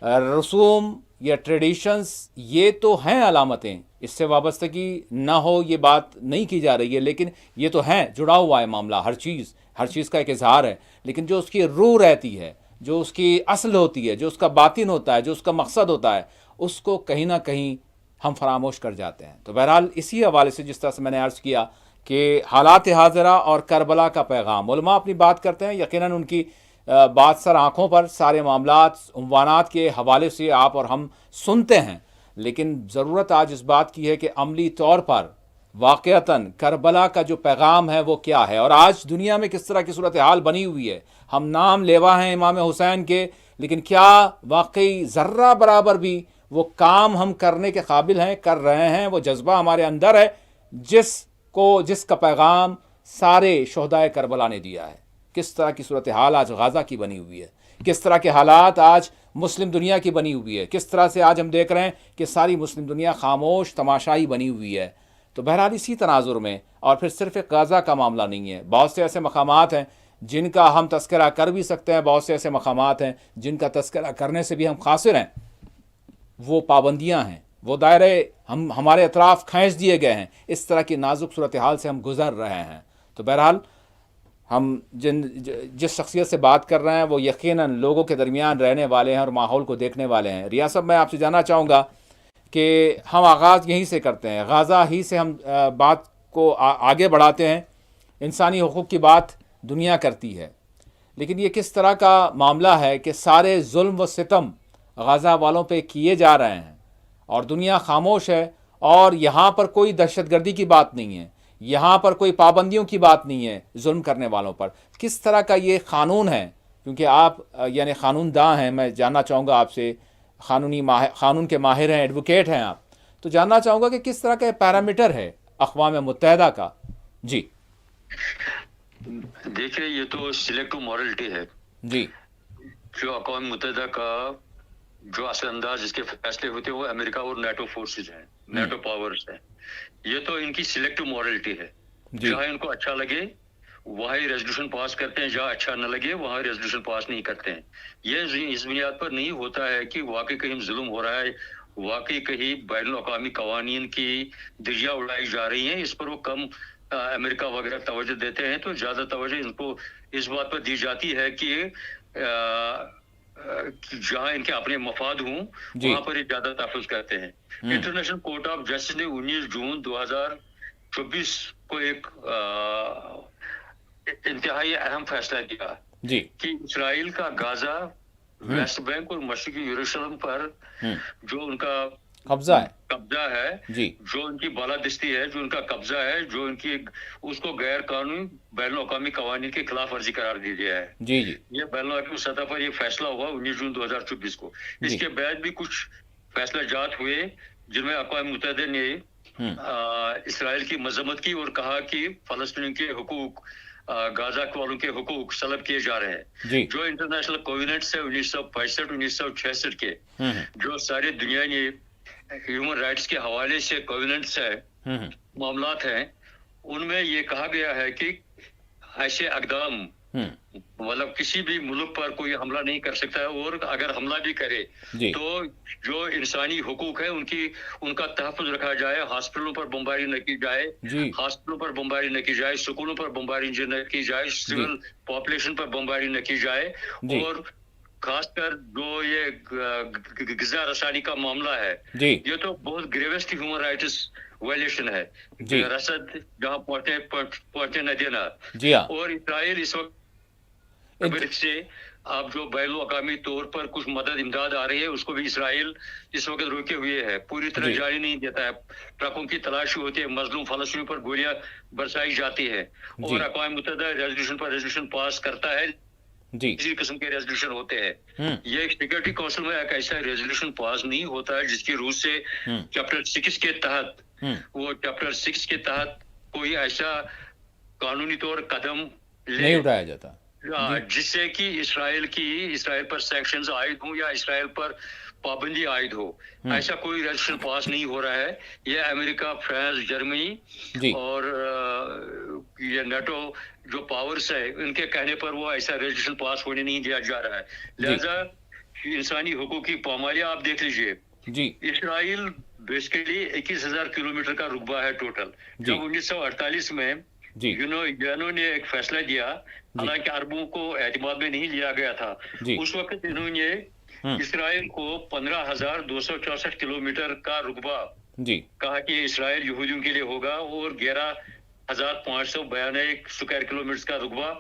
A: रसूम या ट्रेडिशंस ये तो हैं अलामतें, इससे वाबस्तगी ना हो ये बात नहीं की जा रही है, लेकिन ये तो हैं, जुड़ा हुआ है मामला, हर चीज़ का एक इजहार है। लेकिन जो उसकी रूह रहती है, जो उसकी असल होती है, जो उसका बातिन होता है, जो उसका मकसद होता है, उसको कहीं ना कहीं हम फरामोश कर जाते हैं। तो बहरहाल इसी हवाले से जिस तरह से मैंने अर्ज़ किया कि हालात हाज़िरा और करबला का पैगाम, उलमा अपनी बात करते हैं, यकीनन उनकी बात सर आंखों पर सारे मामलात उन्वानात के हवाले से आप और हम सुनते हैं, लेकिन ज़रूरत आज इस बात की है कि अमली तौर पर वाक़यतन करबला का जो पैगाम है वो क्या है, और आज दुनिया में किस तरह की सूरत हाल बनी हुई है। हम नाम लेवा हैं इमाम हुसैन के, लेकिन क्या वाकई ज़र्रा बराबर भी वो काम हम करने के काबिल हैं, कर रहे हैं, वो जज्बा हमारे अंदर है जिसका पैगाम सारे शोहदाए करबला ने दिया है। किस तरह की सूरत हाल आज गाज़ा की बनी हुई है, किस तरह के हालात आज मुस्लिम दुनिया की बनी हुई है, किस तरह से आज हम देख रहे हैं कि सारी मुस्लिम दुनिया खामोश तमाशाई बनी हुई है। तो बहरहाल इसी तनाजुर में, और फिर सिर्फ गाज़ा का मामला नहीं है, बहुत से ऐसे मकामात हैं जिनका हम तस्करा कर भी सकते हैं, बहुत से ऐसे मकामात हैं जिनका तस्करा करने से भी हम खासिर हैं। वो पाबंदियां हैं, वो दायरे हमारे अतराफ़ खींच दिए गए हैं। इस तरह की नाजुक सूरत हाल से हम गुज़र रहे हैं। तो बहरहाल हम जिस शख्सियत से बात कर रहे हैं वो यकीनन लोगों के दरमियान रहने वाले हैं और माहौल को देखने वाले हैं। रियाज साहब, मैं आपसे जानना चाहूँगा कि हम आगाज़ यहीं से करते हैं, गाज़ा ही से हम बात को आगे बढ़ाते हैं। इंसानी हुकूक़ की बात दुनिया करती है, लेकिन ये किस तरह का मामला है कि सारे जुल्म व सितम गाज़ा वालों पे किए जा रहे हैं और दुनिया खामोश है, और यहाँ पर कोई दहशतगर्दी की बात नहीं है, यहाँ पर कोई पाबंदियों की बात नहीं है जुल्म करने वालों पर। किस तरह का ये कानून है, क्योंकि आप यानी कानूनदां हैं, मैं जानना चाहूँगा आपसे, कानून के माहिर हैं, एडवोकेट हैं आप, तो जानना चाहूँगा कि किस तरह का पैरामीटर है अक़वाम मुत्तहिदा का। जी
D: देखिए, ये तो सिलेक्टिव मॉरलिटी है
A: जी,
D: जो अक़वाम मुत्तहिदा का जो असल अंदाज इसके फैसले होते हैं वो अमेरिका और नेटो फोर्सेज हैं, नेटो पावर्स हैं। ये तो इनकी सिलेक्टिव मॉरलिटी है, जहाँ इनको अच्छा लगे वहाँ ही रेजोल्यूशन पास करते हैं, जहाँ अच्छा न लगे वहाँ रेजोल्यूशन पास नहीं करते हैं। ये इस बुनियाद पर नहीं होता है कि वाकई कहीं जुल्म हो रहा है, वाकई कहीं बैनुल अक़वामी कवानीन की धज्जियाँ उड़ाई जा रही हैं, इस पर वो कम अमेरिका वगैरह तवज्जो देते हैं। तो ज़्यादा तवज्जो इनको इस बात पर दी जाती है कि जहाँ इनके अपने मफाद हों वहाँ पर ये ज़्यादा तहफ़्फ़ुज़ करते हैं। इंटरनेशनल कोर्ट ऑफ जस्टिस ने 19 जून 2024 को एक इंतहाई अहम फैसला किया
A: जी
D: कि इसराइल का गाज़ा, वेस्ट बैंक और मशरक़ी यरूशलेम पर जो उनका
A: कब्जा
D: है
A: जी,
D: जो उनकी बालादस्ती है, जो उनका कब्जा है, जो उनकी उसको गैर कानूनी बैनुल अक़वामी कवानीन के खिलाफ वर्जी करार दी गया है।
A: जी जी,
D: ये बैनुल अक़वामी सतह पर ये फैसला हुआ 19 जून 2024 को। इसके बाद भी कुछ फैसला जात हुए जिनमें अक़वाम मुत्तहिदा ने इसराइल की मजम्मत की और कहा कि फ़लस्तीन के हुकूक, गाज़ा वालों के हुकूक सलब किए जा रहे हैं। जो इंटरनेशनल कोवेनेंट्स है 1965-1966 के, जो सारे दुनिया ने ह्यूमन राइट्स के हवाले से कोवेनेंट्स है, मामलात हैं, उनमें ये कहा गया है कि ऐसे अक़दाम मतलब किसी भी मुल्क पर कोई हमला नहीं कर सकता है, और अगर हमला भी करे तो जो इंसानी हुकूक है उनका तहफ़्फ़ुज़ रखा जाए। हॉस्पिटलों पर बमबारी न की जाए, हॉस्पिटलों पर बमबारी न की जाए, स्कूलों पर बमबारी न की जाए, सिविल पॉपुलेशन पर बमबारी न की जाए, और खासकर जो ये ग़िज़ा रसानी का मामला है, ये तो बहुत ग्रेवेस्ट ह्यूमन राइट्स वायलेशन है। रसद जहाँ पहुंचे न देना। और इसराइल इस वक्त से आप जो बैनुल अक़वामी तौर पर कुछ मदद इमदाद आ रही है उसको भी इसराइल इस वक्त रोके हुए है, पूरी तरह जारी नहीं देता है। ट्रकों की तलाशी होती है, मजलूम फ़लस्तीनियों पर गोलियां बरसाई जाती है, और अक़वाम मुत्तहिदा रेजोल्यूशन पर रेजोल्यूशन पास करता है। इसी किस्म के रेजोल्यूशन होते हैं। ये सिक्योरिटी काउंसिल में एक ऐसा रेजोल्यूशन पास नहीं होता है जिसकी रूह से चैप्टर 6 के तहत चैप्टर 6 के तहत कोई ऐसा कानूनी तौर कदम
A: नहीं उठाया जाता
D: जिससे कि इसराइल पर सैंक्शंस आयद हों या इसराइल पर पाबंदी आयद हो। ऐसा कोई रेजोल्यूशन पास नहीं हो रहा है। ये अमेरिका, फ्रांस, जर्मनी और ये नेटो जो पावर्स है उनके कहने पर वो ऐसा रेजोल्यूशन पास होने नहीं दिया जा रहा है। लिहाजा इंसानी हुकूक की पामाली आप देख लीजिए
A: जी।
D: इसराइल बेसिकली 21,000 किलोमीटर का रुकबा है टोटल। जब 1948 में यूएनओ ने एक फैसला दिया, हालांकि अरबों को एतमाद में नहीं लिया गया था, उस वक्त इन्होंने इसराइल को 15,264 किलोमीटर का रुकबा कहा कि इसराइल यहूदियों के लिए होगा, और 11 1592 स्क्वायर किलोमीटर का रकबा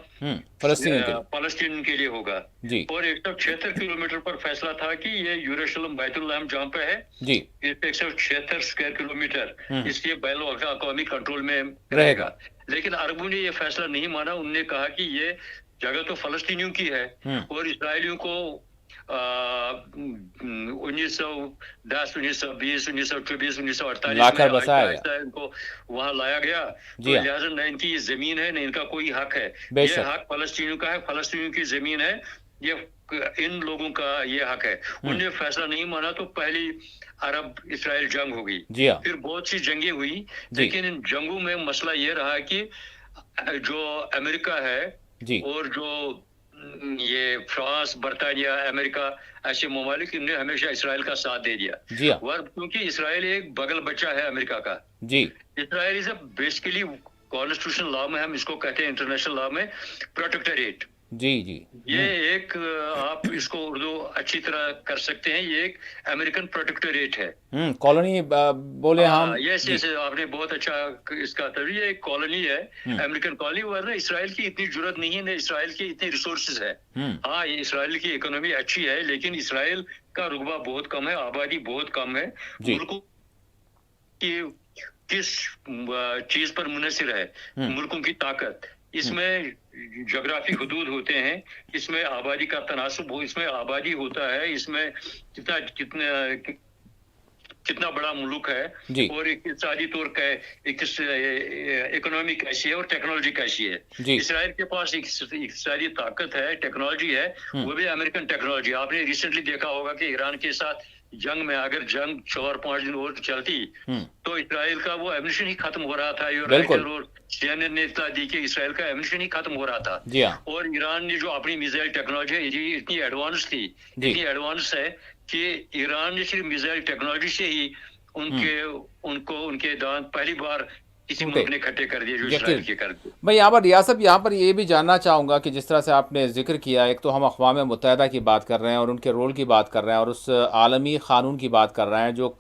A: فلسطین
D: के लिए होगा
A: جی
D: اور 176 किलोमीटर पर फैसला था कि ये यरूशलेम बैतुल्लाहम जहाँ पे है
A: جی
D: 176 स्क्वायर किलोमीटर इसलिए बैन अवी कंट्रोल में
A: रहेगा।
D: लेकिन अरबों ने ये फैसला नहीं माना। उन्होंने कहा कि ये जगह तो फलस्तीनियों की है और इसराइलियों को 1910, 1920, 1924, 1948
A: लाकर
D: में
A: बसाया
D: आहिस्ता आहिस्ता इनको वहाँ लाया गया।
A: जी
D: तो
A: हाँ।
D: लिहाजा न इनकी जमीन है न इनका कोई हक है। ये
A: बेशक।
D: हक फलस्तीनियों का है, फलस्तीनियों की जमीन है, ये इन लोगों का ये हक है। उन्होंने फैसला नहीं माना तो पहली अरब इसराइल जंग हो गई।
A: जी हाँ।
D: फिर बहुत सी जंगें हुई,
A: जी।
D: लेकिन इन जंगों में मसला ये रहा कि जो अमेरिका है
A: जी
D: और जो ये फ्रांस, बरतानिया, अमेरिका ऐसे ममालिक इनने हमेशा इसराइल का साथ दे दिया।
A: जी हाँ
D: और क्योंकि इसराइल एक बगल बच्चा है अमेरिका का।
A: जी
D: Israel is basically constitution law में हम इसको कहते हैं, इंटरनेशनल लॉ में प्रोटेक्टरेट।
A: जी जी
D: ये एक आप इसको उर्दू अच्छी तरह कर सकते हैं, ये एक अमेरिकन प्रोटेक्टरेट है।
A: कॉलोनी बोले हम
D: यस
A: जी
D: यस, आपने बहुत अच्छा इसका तभी ये एक कॉलोनी है, अमेरिकन कॉलोनी। वरना इसराइल की इतनी जरूरत नहीं है, न इसराइल की इतने रिसोर्सेज है। हाँ, ये इसराइल की इकोनॉमी अच्छी है, लेकिन इसराइल का रुतबा बहुत कम है, आबादी बहुत कम है।
A: जी।
D: मुल्कों की किस चीज पर मुनहसिर है? मुल्कों की ताकत। इसमें जोग्राफी हुदूद होते हैं, इसमें आबादी का तनासुब हो, इसमें आबादी होता है, इसमें कितना बड़ा मुल्क है
A: जी
D: और इक़्तिसादी तौर का इकोनॉमी कैसी है और टेक्नोलॉजी कैसी है।
A: जी
D: इसराइल के पास इक़्तिसादी ताकत है, टेक्नोलॉजी है, वो भी अमेरिकन टेक्नोलॉजी। आपने रिसेंटली देखा होगा कि ईरान के साथ जंग में अगर जंग 4-5 दिन और चलती तो इसराइल का वो एमिशन ही खत्म हो रहा था।
A: बिल्कुल।
D: और CNN ने इत्तला दी कि इसराइल का एमिशन ही खत्म हो रहा था।
A: जी हाँ
D: और ईरान ने जो अपनी मिसाइल टेक्नोलॉजी इतनी एडवांस थी,
A: जी।
D: इतनी एडवांस है कि ईरान ने सिर्फ मिसाइल टेक्नोलॉजी से ही उनके दांत पहली बार किसी
A: टूटे।
D: मुल्क ने इकट्ठे कर दिए जो
A: यकीन।
D: इसराइल के कर दिए।
A: मैं यहाँ पर रियासत यहाँ पर ये भी जानना चाहूँगा कि जिस तरह से आपने जिक्र किया, एक तो हम अक़वाम मुत्तहिदा की बात कर रहे हैं और उनके रोल की बात कर रहे हैं और उस आलमी क़ानून की बात कर रहे हैं जो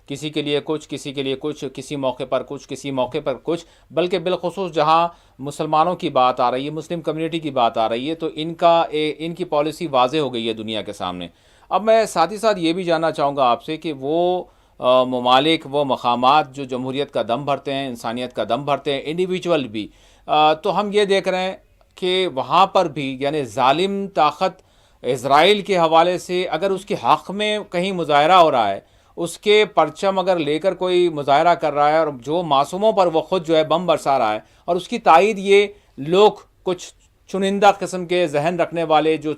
A: किसी के लिए कुछ, किसी के लिए कुछ, किसी मौके पर कुछ, किसी मौके पर कुछ, बल्कि बिलखुसूस जहाँ मुसलमानों की बात आ रही है, मुस्लिम कम्युनिटी की बात आ रही है, तो इनकी पॉलिसी वाज़ेह हो गई है दुनिया के सामने। अब मैं साथ ही साथ ये भी जानना चाहूँगा आपसे कि वो ममालिक, वो मकामात जो जमहूरियत का दम भरते हैं, इंसानियत का दम भरते हैं, इंडिविजुअल भी, तो हम ये देख रहे हैं कि वहाँ पर भी यानी ज़ालिम ताकत इज़राइल के हवाले से अगर उसके हक़ में कहीं मुज़ाहरा हो रहा है, उसके परचम अगर लेकर कोई मुज़ाहरा कर रहा है और जो मासूमों पर वो ख़ुद जो है बम बरसा रहा है और उसकी तायीद ये लोग कुछ चुनिंदा किस्म के जहन रखने वाले जो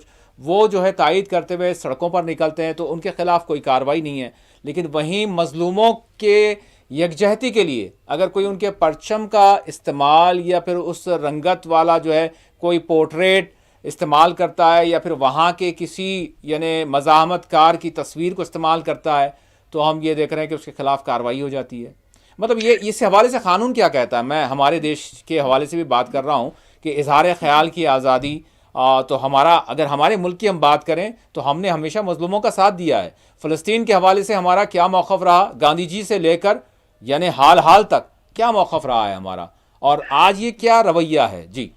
A: है तायीद करते हुए सड़कों पर निकलते हैं, तो उनके ख़िलाफ़ कोई कार्रवाई नहीं है। लेकिन वहीं मज़लूमों के यकजहती के लिए अगर कोई उनके परचम का इस्तेमाल या फिर उस रंगत वाला जो है कोई पोर्ट्रेट इस्तेमाल करता है या फिर वहाँ के किसी यानी मज़ाहमतकार की तस्वीर को इस्तेमाल करता है, तो हम ये देख रहे हैं कि उसके ख़िलाफ़ कार्रवाई हो जाती है। मतलब ये इस हवाले से क़ानून क्या कहता है? मैं हमारे देश के हवाले से भी बात कर रहा हूँ कि इज़हार ख़याल की आज़ादी, तो अगर हमारे मुल्क की हम बात करें तो हमने हमेशा मज़लूमों का साथ दिया है। फ़लस्तीन के हवाले से हमारा क्या मौक़िफ़ रहा, गांधी जी से लेकर यानी हाल तक क्या मौक़िफ़ रहा है हमारा, और आज ये क्या रवैया है? जी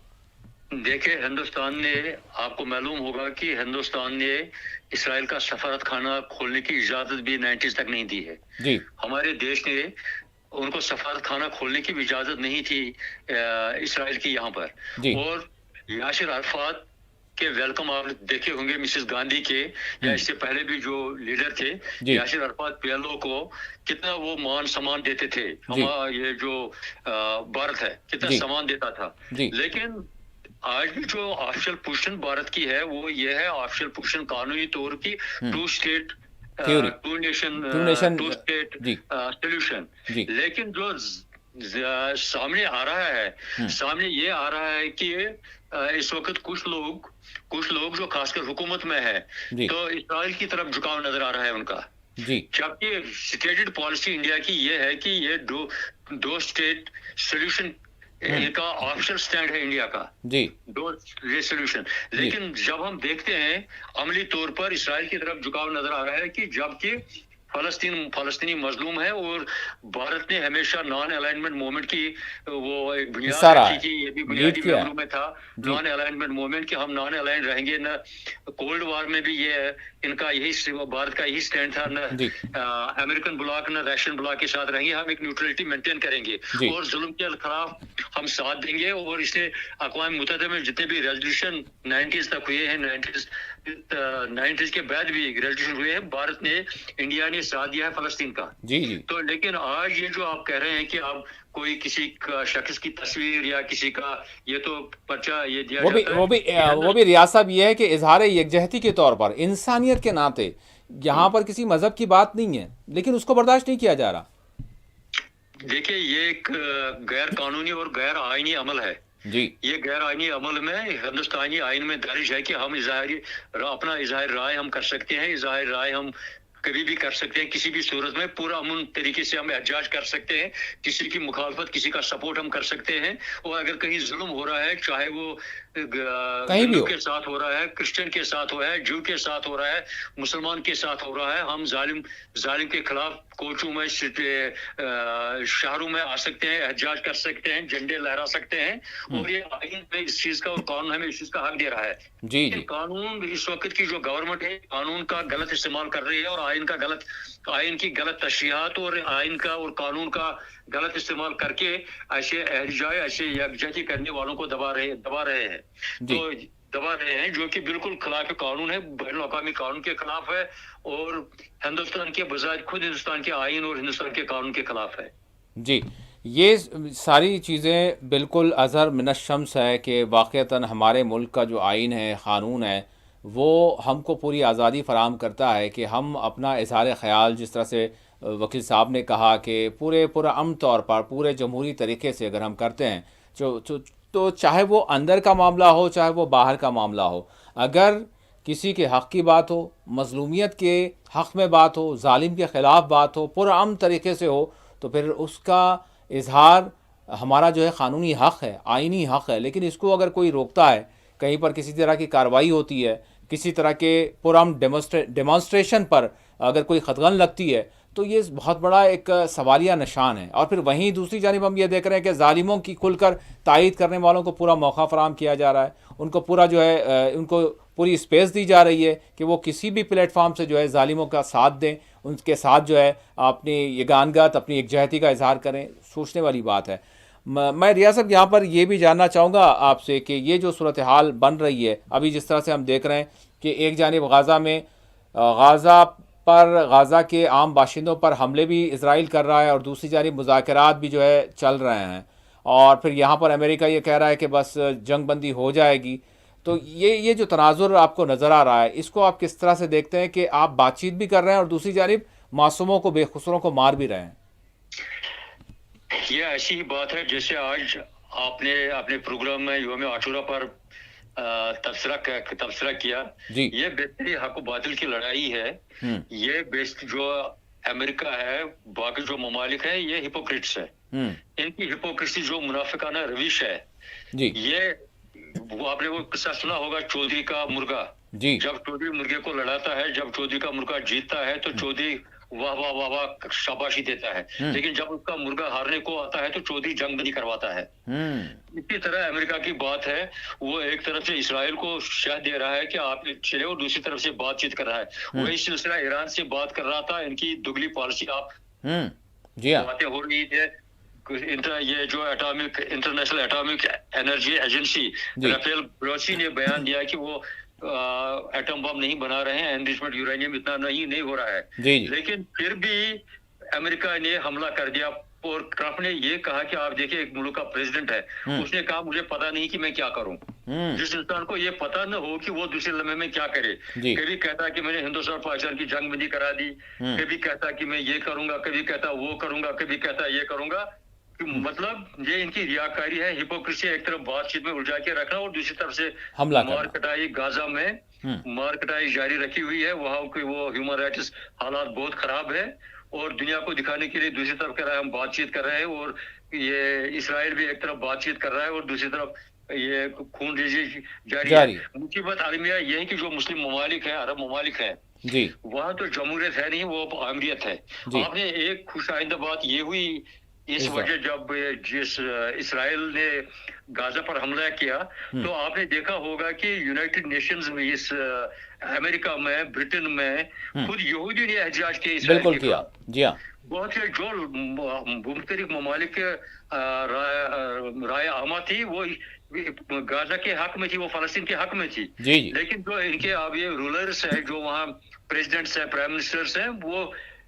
D: देखिए, हिंदुस्तान ने, आपको मालूम होगा कि हिंदुस्तान ने इसराइल का सफारत खाना खोलने की इजाज़त भी 90s तक नहीं दी है।
A: जी
D: हमारे देश ने उनको सफारत खाना खोलने की भी इजाज़त नहीं थी इसराइल की यहाँ पर।
A: जी।
D: और यासिर अरफात के वेलकम आपने देखे होंगे, मिसेस गांधी के या इससे पहले भी जो लीडर थे, यासिर अरफात पीएलओ को कितना वो मान सम्मान देते थे। हमारा ये जो भारत है कितना सम्मान देता था। लेकिन आज भी जो ऑफिशियल पोजीशन भारत की है वो ये है, ऑफिशियल पोजीशन कानूनी तौर की two state two nation two state solution. लेकिन जो सामने आ रहा है, सामने ये आ रहा है कि इस वक्त कुछ लोग जो खासकर हुकूमत में है तो इसराइल की तरफ झुकाव नजर आ रहा है उनका। जबकि स्टेटेड पॉलिसी इंडिया की ये है कि ये दो स्टेट सोल्यूशन इनका ऑफिशियल स्टैंड है इंडिया का, दो सोल्यूशन। लेकिन जब हम देखते हैं अमली तौर पर इसराइल की तरफ झुकाव नजर आ रहा है कि जबकि فلسطینی مظلوم ہے، اور بھارت نے ہمیشہ نان الائنمنٹ موومنٹ کی وہ ایک
A: حصہ
D: بنیاد
A: رہا
D: رکھی
A: ہے،
D: تھی، یہ بھی
A: لیڈ
D: بنیادی
A: کیا ہے.
D: میموروں میں تھا نان الائنمنٹ موومنٹ کہ ہم نان الائن رہیں گے. نہ کولڈ وار میں بھی یہ ان کا یہی بھارت کا یہی سٹینڈ تھا،
A: جی
D: نہ امریکن بلاک نہ رشین بلاک کے ساتھ رہیں گے، ہم ایک نیوٹرلٹی مینٹین کریں گے
A: جی
D: اور ظلم کے خلاف ہم ساتھ دیں گے. اور اس نے اقوام متحدہ میں جتنے بھی ریزولوشن 90s تک ہوئے ہیں، 90s کے بعد بھی ریزولوشن ہوئے ہیں، بھارت نے انڈیا نے ساتھ دیا ہے فلسطین کا.
A: جی جی
D: تو لیکن آج یہ جو آپ کہہ رہے ہیں کہ اب کوئی کسی کا شخص کی تصویر یا کسی کا یہ تو پرچہ یہ دیا جاتا ہے
A: وہ بھی ریاض صاحب یہ ہے کہ اظہار یکجہتی کے طور پر انسانیت کے ناطے یہاں پر کسی مذہب کی بات نہیں ہے، لیکن اس کو برداشت نہیں کیا جا رہا.
D: دیکھیں یہ ایک غیر قانونی اور غیر آئینی عمل ہے.
A: جی
D: یہ غیر آئینی عمل میں ہندوستانی آئین میں درج ہے کہ ہم اپنا اظہار رائے ہم کر سکتے ہیں، اظہار رائے ہم کبھی بھی کر سکتے ہیں، کسی بھی صورت میں پورا امن طریقے سے ہم احتجاج کر سکتے ہیں، کسی کی مخالفت کسی کا سپورٹ ہم کر سکتے ہیں. اور اگر کہیں ظلم ہو رہا ہے، چاہے وہ
A: کہیں بھی
D: ہندو
A: ہو،
D: کے ساتھ ہو رہا ہے، کرسچن کے ساتھ ہو رہا ہے، جو کے ساتھ ہو رہا ہے، مسلمان کے ساتھ ہو رہا ہے، ہم ظالم کے خلاف کوچوں میں شہروں میں آ سکتے ہیں، احتجاج کر سکتے ہیں، جھنڈے لہرا سکتے ہیں. اور یہ آئین میں اس چیز کا اور قانون ہمیں اس چیز کا حق دے رہا ہے.
A: جی
D: لیکن قانون اس وقت کی جو گورنمنٹ ہے قانون کا غلط استعمال کر رہی ہے، اور آئین کی غلط تشریحات اور آئین کا اور قانون کا غلط استعمال کر کے ایسے احتجاج ایسے یکجہتی کرنے والوں کو دبا رہے ہیں.
A: جی
D: تو دبا رہے ہیں جو کہ بالکل خلاف قانون ہے، بین الاقوامی قانون کے خلاف ہے، اور ہندوستان کے بذات خود ہندوستان کے آئین اور ہندوستان کے قانون کے خلاف ہے.
A: جی یہ ساری چیزیں بالکل اظہر من الشمس ہے کہ واقعتاً ہمارے ملک کا جو آئین ہے، قانون ہے، وہ ہم کو پوری آزادی فراہم کرتا ہے کہ ہم اپنا اظہار خیال جس طرح سے وکیل صاحب نے کہا کہ پورا امن طور پر پورے جمہوری طریقے سے اگر ہم کرتے ہیں تو چاہے وہ اندر کا معاملہ ہو چاہے وہ باہر کا معاملہ ہو، اگر کسی کے حق کی بات ہو، مظلومیت کے حق میں بات ہو، ظالم کے خلاف بات ہو، پرامن طریقے سے ہو، تو پھر اس کا اظہار ہمارا جو ہے قانونی حق ہے، آئینی حق ہے. لیکن اس کو اگر کوئی روکتا ہے، کہیں پر کسی طرح کی کارروائی ہوتی ہے، کسی طرح کے پرامن ڈیمانسٹریشن پر اگر کوئی قدغن لگتی ہے، تو یہ بہت بڑا ایک سوالیہ نشان ہے. اور پھر وہیں دوسری جانب ہم یہ دیکھ رہے ہیں کہ ظالموں کی کھل کر تائید کرنے والوں کو پورا موقع فراہم کیا جا رہا ہے، ان کو پورا جو ہے ان کو پوری اسپیس دی جا رہی ہے کہ وہ کسی بھی پلیٹ فارم سے جو ہے ظالموں کا ساتھ دیں، ان کے ساتھ جو ہے اپنی یگانگت اپنی یکجہتی کا اظہار کریں. سوچنے والی بات ہے. میں ریاض صاحب یہاں پر یہ بھی جاننا چاہوں گا آپ سے کہ یہ جو صورتحال بن رہی ہے ابھی، جس طرح سے ہم دیکھ رہے ہیں کہ ایک جانب غازہ میں غازہ کے عام باشندوں پر حملے بھی اسرائیل کر رہا ہے، اور دوسری جانب مذاکرات بھی جو ہے چل رہے ہیں، اور پھر یہاں پر امریکہ یہ کہہ رہا ہے کہ بس جنگ بندی ہو جائے گی. تو یہ جو تناظر آپ کو نظر آ رہا ہے، اس کو آپ کس طرح سے دیکھتے ہیں کہ آپ بات چیت بھی کر رہے ہیں اور دوسری جانب معصوموں کو، بے قصوروں کو مار بھی رہے ہیں؟
D: یہ ایسی ہی بات ہے جیسے آج آپ نے اپنے پروگرام میں یوم عاشورہ پر تبصرہ کیا.
A: جی
D: یہ بہتری حق و باطل کی لڑائی ہے. یہ جو امریکہ ہے، باقی جو ممالک ہیں، یہ ہپوکریٹس ہے. ان کی ہپوکریسی جو منافقانہ روش ہے،
A: جی
D: وہ آپ نے وہ قصہ سنا ہوگا چودھری کا مرغا.
A: جی
D: جب چودھری مرغے کو لڑاتا ہے، جب چودھری کا مرغا جیتتا ہے تو چودھری واہ واہ واہ واہ شاباشی دیتا ہے، لیکن جب اس کا مرغا ہارنے کو آتا ہے تو چودھری جنگ بندی کرواتا ہے. اسی طرح امریکہ کی بات ہے، وہ ایک طرف سے اسرائیل کو شہ دے رہا ہے کہ آپ چلے، اور دوسری طرف سے بات چیت کر رہا ہے. وہی سلسلہ ایران سے بات کر رہا تھا. ان کی دگلی پالیسی آپ
A: جی ہاں
D: باتیں ہو رہی تھے. یہ جو International Atomic Energy Agency Rafael Grossi نے بیان دیا کہ وہ ایٹم بم نہیں بنا رہے ہیں، انریچمنٹ یورینیم اتنا نہیں ہو رہا ہے. لیکن پھر بھی امریکہ نے حملہ کر دیا، اور ٹرمپ نے یہ کہا کہ آپ دیکھیں ایک ملک کا پریزیڈنٹ ہے، اس نے کہا مجھے پتا نہیں کہ میں کیا کروں. جس انسان کو یہ پتا نہ ہو کہ وہ دوسرے لمحے میں کیا کرے، کبھی کہتا کہ میں نے ہندوستان پاکستان کی جنگ بندی کرا دی، کبھی کہتا کہ میں یہ کروں گا، کبھی کہتا وہ کروں گا، کبھی کہتا یہ کروں گا. مطلب یہ ان کی ریاکاری ہے، ہپوکریسی. ایک طرف بات چیت میں الجھا کے رکھنا، اور دوسری طرف سے مار کٹائی. غازہ میں مار کٹائی جاری رکھی ہوئی ہے. وہاں کی وہ ہیومن رائٹس حالات بہت خراب ہے، اور دنیا کو دکھانے کے لیے دوسری طرف کہہ رہا ہے ہم بات چیت کر رہے ہیں، اور یہ اسرائیل بھی ایک طرف بات چیت کر رہا ہے اور دوسری طرف یہ خون ریزی جاری
A: جاری
D: ہے. مصیبت عالمیہ یہ ہے کہ جو مسلم ممالک ہیں، عرب ممالک ہیں،
A: جی
D: وہاں تو جمہوریت ہے نہیں، وہ آمریت ہے.
A: جی
D: آپ نے ایک خوش آئندہ بات یہ ہوئی اس وجہ جب جس اسرائیل نے غازہ پر حملہ کیا تو آپ نے دیکھا ہوگا کہ یونائٹڈ نیشنز میں اس امریکہ میں برٹن میں خود یہودی نے احتجاج کیا اسرائیل
A: بالکل
D: کے
A: کیا.
D: خلاف.
A: جی ہاں
D: بہت سے جو مختلف ممالک کے رائے عامہ تھی وہ غازہ کے حق میں تھی، وہ فلسطین کے حق میں تھی.
A: جی جی
D: لیکن جو ان کے اب یہ رولرس ہیں، جو وہاں پریزیڈنٹس ہیں، پرائم منسٹرس ہیں، وہ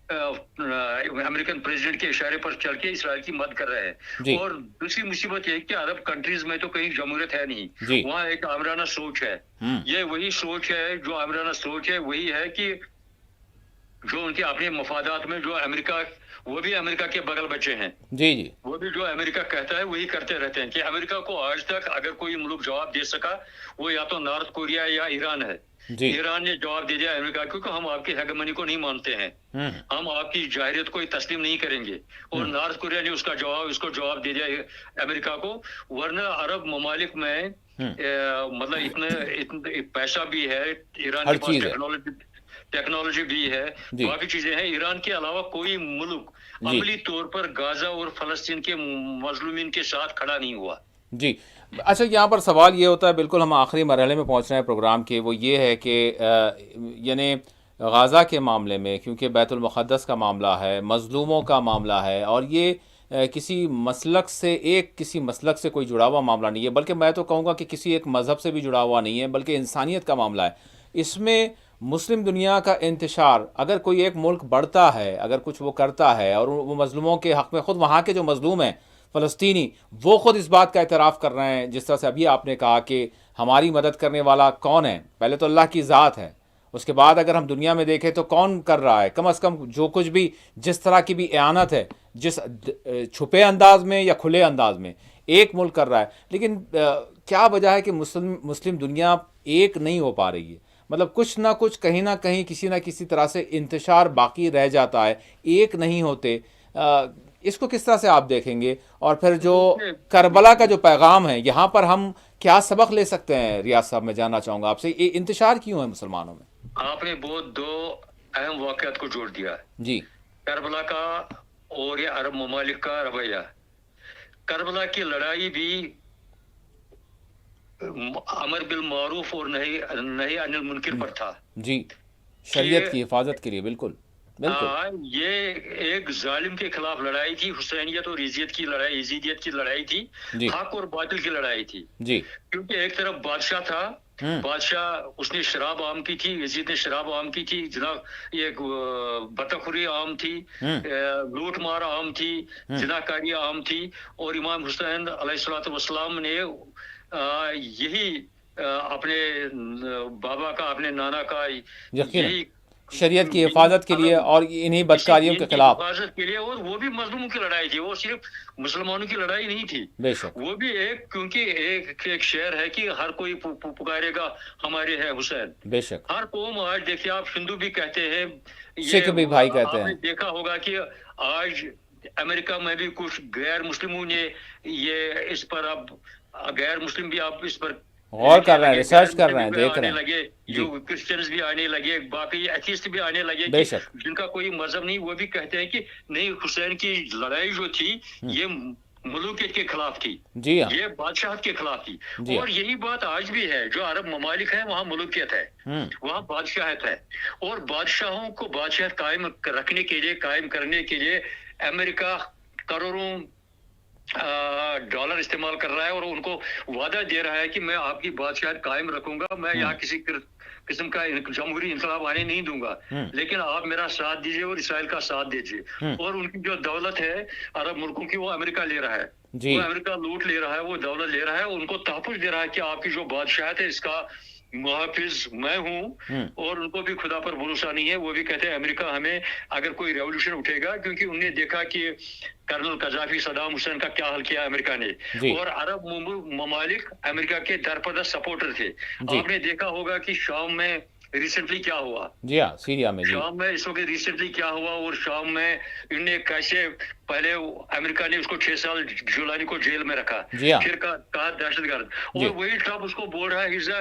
D: امریکن پریزیڈنٹ کے اشارے پر چل کے اسرائیل کی مدد کر رہے ہیں.
A: جی
D: اور دوسری مصیبت یہ ہے کہ عرب کنٹریز میں تو کہیں جمہوریت ہے نہیں،
A: جی
D: وہاں ایک آمرانہ سوچ ہے. یہ وہی سوچ ہے، جو آمرانہ سوچ ہے وہی ہے کہ جو ان کے اپنے مفادات میں جو امریکہ، وہ بھی امریکہ کے بغل بچے ہیں،
A: جی جی
D: وہ بھی جو امریکہ کہتا ہے وہی کرتے رہتے ہیں. کہ امریکہ کو آج تک اگر کوئی ملک جواب دے سکا وہ یا تو نارتھ کوریا یا ایران ہے.
A: جی
D: ایران نے جواب دے دیا امریکہ کو کہ ہم آپ کی ہیگمنی کو نہیں مانتے ہیں، ہم آپ کی جاہریت کو تسلیم نہیں کریں گے. اور نارتھ کوریا نے اس کو جواب دے دیا امریکہ کو. ورنہ عرب ممالک میں مطلب اتنا پیسہ بھی ہے، ایران کے پاس ٹیکنالوجی بھی ہے، باقی چیزیں ہیں. ایران کے علاوہ کوئی ملک عملی طور پر غازہ اور فلسطین کے مظلومین کے ساتھ کھڑا نہیں ہوا.
A: جی اچھا، یہاں پر سوال یہ ہوتا ہے، بالکل ہم آخری مرحلے میں پہنچ رہے ہیں پروگرام کے، وہ یہ ہے کہ یعنی غازہ کے معاملے میں کیونکہ بیت المقدس کا معاملہ ہے، مظلوموں کا معاملہ ہے، اور یہ کسی مسلک سے کوئی جڑا ہوا معاملہ نہیں ہے، بلکہ میں تو کہوں گا کہ کسی ایک مذہب سے بھی جڑا ہوا نہیں ہے، بلکہ انسانیت کا معاملہ ہے. اس میں مسلم دنیا کا انتشار، اگر کوئی ایک ملک بڑھتا ہے، اگر کچھ وہ کرتا ہے اور وہ مظلوموں کے حق میں، خود وہاں کے جو مظلوم ہیں فلسطینی، وہ خود اس بات کا اعتراف کر رہے ہیں، جس طرح سے ابھی آپ نے کہا کہ ہماری مدد کرنے والا کون ہے؟ پہلے تو اللہ کی ذات ہے، اس کے بعد اگر ہم دنیا میں دیکھیں تو کون کر رہا ہے؟ کم از کم جو کچھ بھی، جس طرح کی بھی اعانت ہے، جس چھپے انداز میں یا کھلے انداز میں، ایک ملک کر رہا ہے. لیکن کیا وجہ ہے کہ مسلم دنیا ایک نہیں ہو پا رہی ہے؟ مطلب کچھ نہ کچھ کہیں نہ کہیں کسی نہ کسی طرح سے انتشار باقی رہ جاتا ہے، ایک نہیں ہوتے. اس کو کس طرح سے آپ دیکھیں گے؟ اور پھر جو کربلا کا جو پیغام ہے، یہاں پر ہم کیا سبق لے سکتے ہیں؟ ریاض صاحب میں جاننا چاہوں گا آپ سے، یہ انتشار کیوں ہے مسلمانوں میں؟
D: آپ نے بہت دو اہم واقعات کو جوڑ دیا،
A: جی
D: کربلا کا اور یہ عرب ممالک کا رویہ. کربلا کی لڑائی بھی امر بالمعروف اور نہی عن المنکر پر تھا.
A: جی شریعت کی حفاظت کے لیے. بالکل بالکل.
D: یہ ایک ظالم کے خلاف لڑائی تھی، حسینیت اور عزیت کی لڑائی، یزیدیت کی لڑائی تھی، حق اور باطل کی لڑائی تھی.
A: جی
D: کیونکہ ایک طرف بادشاہ تھا، بادشاہ اس نے شراب عام کی تھی، یزید نے شراب عام کی تھی، جناب یہ بتخوری عام تھی، لوٹ مار عام تھی، زناکاری عام تھی. اور امام حسین علیہ الصلوۃ والسلام نے یہی اپنے بابا کا، اپنے نانا کا، یہی
A: شریعت کی حفاظت کے لیے اور انہی بدکاریوں کے خلاف
D: حفاظت کے لیے. اور وہ بھی مظلوموں کی لڑائی تھی، وہ صرف مسلمانوں کی لڑائی نہیں تھی.
A: بے شک
D: وہ بھی ایک، کیونکہ ایک شعر ہے کہ ہر کوئی پکارے گا ہمارے ہے حسین.
A: بے شک.
D: ہر قوم، آج دیکھیے آپ ہندو بھی کہتے ہیں،
A: سکھ بھی بھائی کہتے ہیں.
D: آپ نے دیکھا ہوگا کہ آج امریکہ میں بھی کچھ غیر مسلموں نے یہ اس پر، اب غیر مسلم بھی آپ اس پر
A: غور کر رہے ہیں، ریسرچ کر رہے ہیں، دیکھ رہے ہیں.
D: لگے جو کرسچنز بھی آنے لگے، باقی ایتھیسٹ بھی آنے لگے،
A: بے شک،
D: جن کا کوئی مذہب نہیں، وہ بھی کہتے ہیں کہ نہیں، حسین کی لڑائی جو تھی یہ ملوکیت کے خلاف تھی،
A: جی ہاں،
D: یہ بادشاہت کے خلاف تھی. اور یہی بات آج بھی ہے، جو عرب ممالک ہیں وہاں ملوکیت ہے، وہاں بادشاہت ہے. اور بادشاہوں کو بادشاہت قائم رکھنے کے لیے، قائم کرنے کے لیے امریکہ کروڑوں ڈالر استعمال کر رہا ہے، اور ان کو وعدہ دے رہا ہے کہ میں آپ کی بادشاہت قائم رکھوں گا، میں یہاں کسی قسم کا جمہوری انقلاب آنے نہیں دوں گا، لیکن آپ میرا ساتھ دیجیے اور اسرائیل کا ساتھ دیجیے. اور ان کی جو دولت ہے عرب ملکوں کی، وہ امریکہ لے رہا ہے، وہ امریکہ لوٹ لے رہا ہے، وہ دولت لے رہا ہے، ان کو تحفظ دے رہا ہے کہ آپ کی جو بادشاہت ہے اس کا محافظ میں ہوں. اور ان کو بھی خدا پر بھروسہ نہیں ہے. وہ بھی کہتے ہیں امریکہ ہمیں اگر کوئی ریولوشن اٹھے گا، کیونکہ انہوں نے دیکھا کہ کرنل قذافی، صدام حسین کا کیا حل کیا امریکہ نے. اور عرب ممالک امریکہ کے درپدر سپورٹر تھے. آپ نے دیکھا ہوگا کہ شام میں रिसेंटली क्या हुआ,
A: जी हाँ, सीरिया में, जी
D: शाम में इस वक्त रिसेंटली क्या हुआ, और शाम में इनने कैसे पहले अमेरिका ने उसको 6 साल जुलानी को जेल में रखा,
A: जी हाँ,
D: फिर कहा दहशतगर्द,
A: जी
D: और वही ट्रम्प उसको बोल रहा है he's a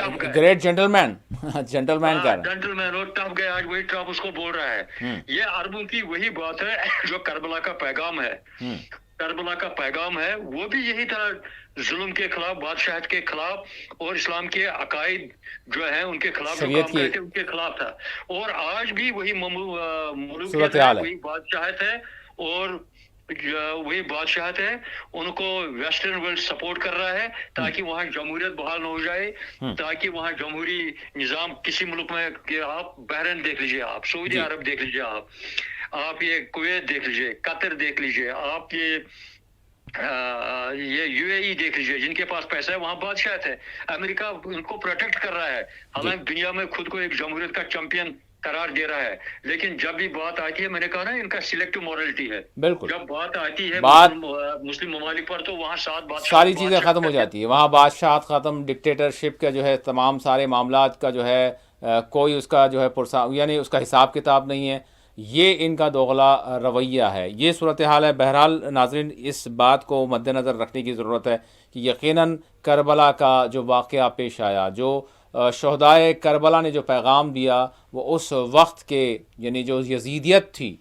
D: tough guy,
A: great gentleman gentleman कह रहा है।
D: जेंटलमैन और टफ गया, आज वही ट्रम्प उसको बोल रहा है। ये अरबों की वही बात है जो करबला का पैगाम है, करबला का पैगाम है, वो भी यही तरह जुल्म के खिलाफ, बादशाहत के खिलाफ और इस्लाम के अकायद जो है उनके खिलाफ जो
A: शरीयत
D: काम
A: की
D: करते उनके खिलाफ था, और आज भी वही मुल्क
A: सूरत
D: है,
A: हाल है।
D: वही बादशाहत है, और वही बादशाहत है, उनको वेस्टर्न वर्ल्ड सपोर्ट कर रहा है ताकि वहाँ जमहूरियत बहाल न हो जाए, ताकि वहाँ जमहूरी निज़ाम किसी मुल्क में, कि आप बहरीन देख लीजिए, आप सऊदी अरब देख लीजिए, आप ये कुवैत देख लीजिए, कतर देख लीजिए, आप ये यूएई देख लीजिए, जिनके पास पैसा है वहाँ बादशाहत है, अमेरिका उनको प्रोटेक्ट कर रहा है, हालांकि दुनिया में खुद को एक जमहूरियत का चैंपियन करार दे रहा है, लेकिन जब भी बात आती है, मैंने कहा ना इनका सिलेक्टिव मॉरलिटी है,
A: बिल्कुल
D: जब बात आती है मुस्लिम ममालिक पर तो वहाँ
A: सारी चीज़ें ख़त्म हो जाती है, वहाँ बादशाहत ख़त्म, डिक्टेटरशिप का जो है तमाम सारे मामलात का जो है कोई उसका जो है पुरसा यानी उसका हिसाब किताब नहीं है, ये इनका दोगला रवैया है, ये सूरत हाल है। बहरहाल नाज़रीन, इस बात को मद्देनज़र रखने की ज़रूरत है कि यकीनन करबला का जो वाक़या पेश आया, जो शहदाए करबला ने जो पैगाम दिया, वो उस वक्त के यानी जो यजीदियत थी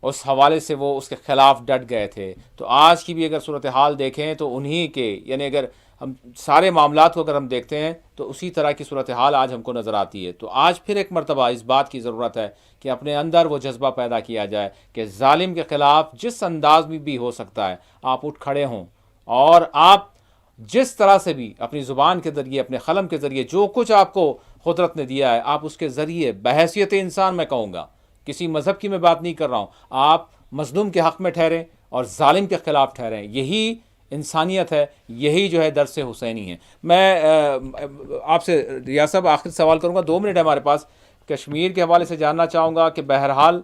A: उस हवाले से वो उसके ख़िलाफ़ डट गए थे। तो आज की भी अगर सूरत हाल देखें तो उन्हीं के यानी अगर हम सारे मामलात को अगर हम देखते हैं तो उसी तरह की सूरत हाल आज हमको नज़र आती है। तो आज फिर एक मरतबा इस बात की ज़रूरत है कि अपने अंदर वो जज्बा पैदा किया जाए कि ज़ालिम के ख़िलाफ़ जिस अंदाज में भी हो सकता है आप उठ खड़े हों, और आप जिस तरह से भी अपनी ज़ुबान के ज़रिए, अपने क़लम के ज़रिए जो कुछ आपको क़ुदरत ने दिया है, आप उसके ज़रिए बहैसियत इंसान मैं कहूँगा, किसी मज़हब की मैं बात नहीं कर रहा हूँ, आप मज़लूम के हक़ में ठहरें और ज़ालिम के ख़िलाफ़ ठहरें। यही इंसानियत है, यही जो है दर्स हुसैनी है। मैं आपसे रियाज साहब आखिर सवाल करूँगा, 2 मिनट है हमारे पास। कश्मीर के हवाले से जानना चाहूँगा कि बहरहाल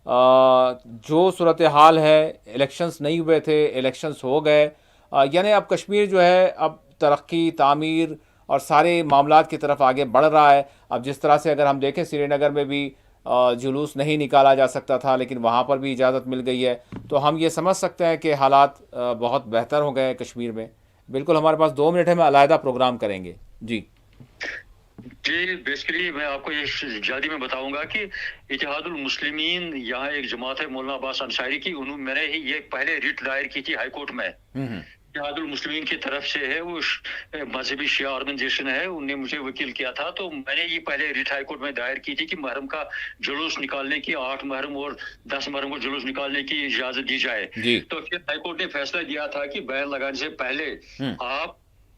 A: जो सूरत हाल है, इलेक्शंस नहीं हुए थे, इलेक्शंस हो गए, यानी अब कश्मीर जो है अब तरक्की, तामीर और सारे मामलात की तरफ आगे बढ़ रहा है। अब जिस तरह से अगर हम देखें श्रीनगर में भी जुलूस नहीं निकाला जा सकता था, लेकिन वहाँ पर भी इजाज़त मिल गई है, तो हम ये समझ सकते हैं कि हालात बहुत बेहतर हो गए हैं कश्मीर में। बिल्कुल, हमारे पास 2 मिनट है, मैं अलहदा प्रोग्राम करेंगे। जी
D: बेसिकली मैं आपको ये जल्दी में बताऊंगा कि इत्तेहादुल मुस्लिमीन यहाँ एक जमात है मौलाना अब्बास अंसारी की, मैंने ही ये पहले रिट दायर की थी हाई कोर्ट में, इत्तेहादुल मुस्लिमीन की तरफ से है, वो मजहबी शिया ऑर्गेनाइजेशन है, उनने मुझे वकील किया था, तो मैंने ये पहले रिट हाई कोर्ट में दायर की थी कि मुहर्रम का जुलूस निकालने की, 8 मुहर्रम और 10 मुहर्रम को जुलूस निकालने की इजाजत दी जाए। तो फिर हाई कोर्ट ने फैसला दिया था कि बैन लगाने से पहले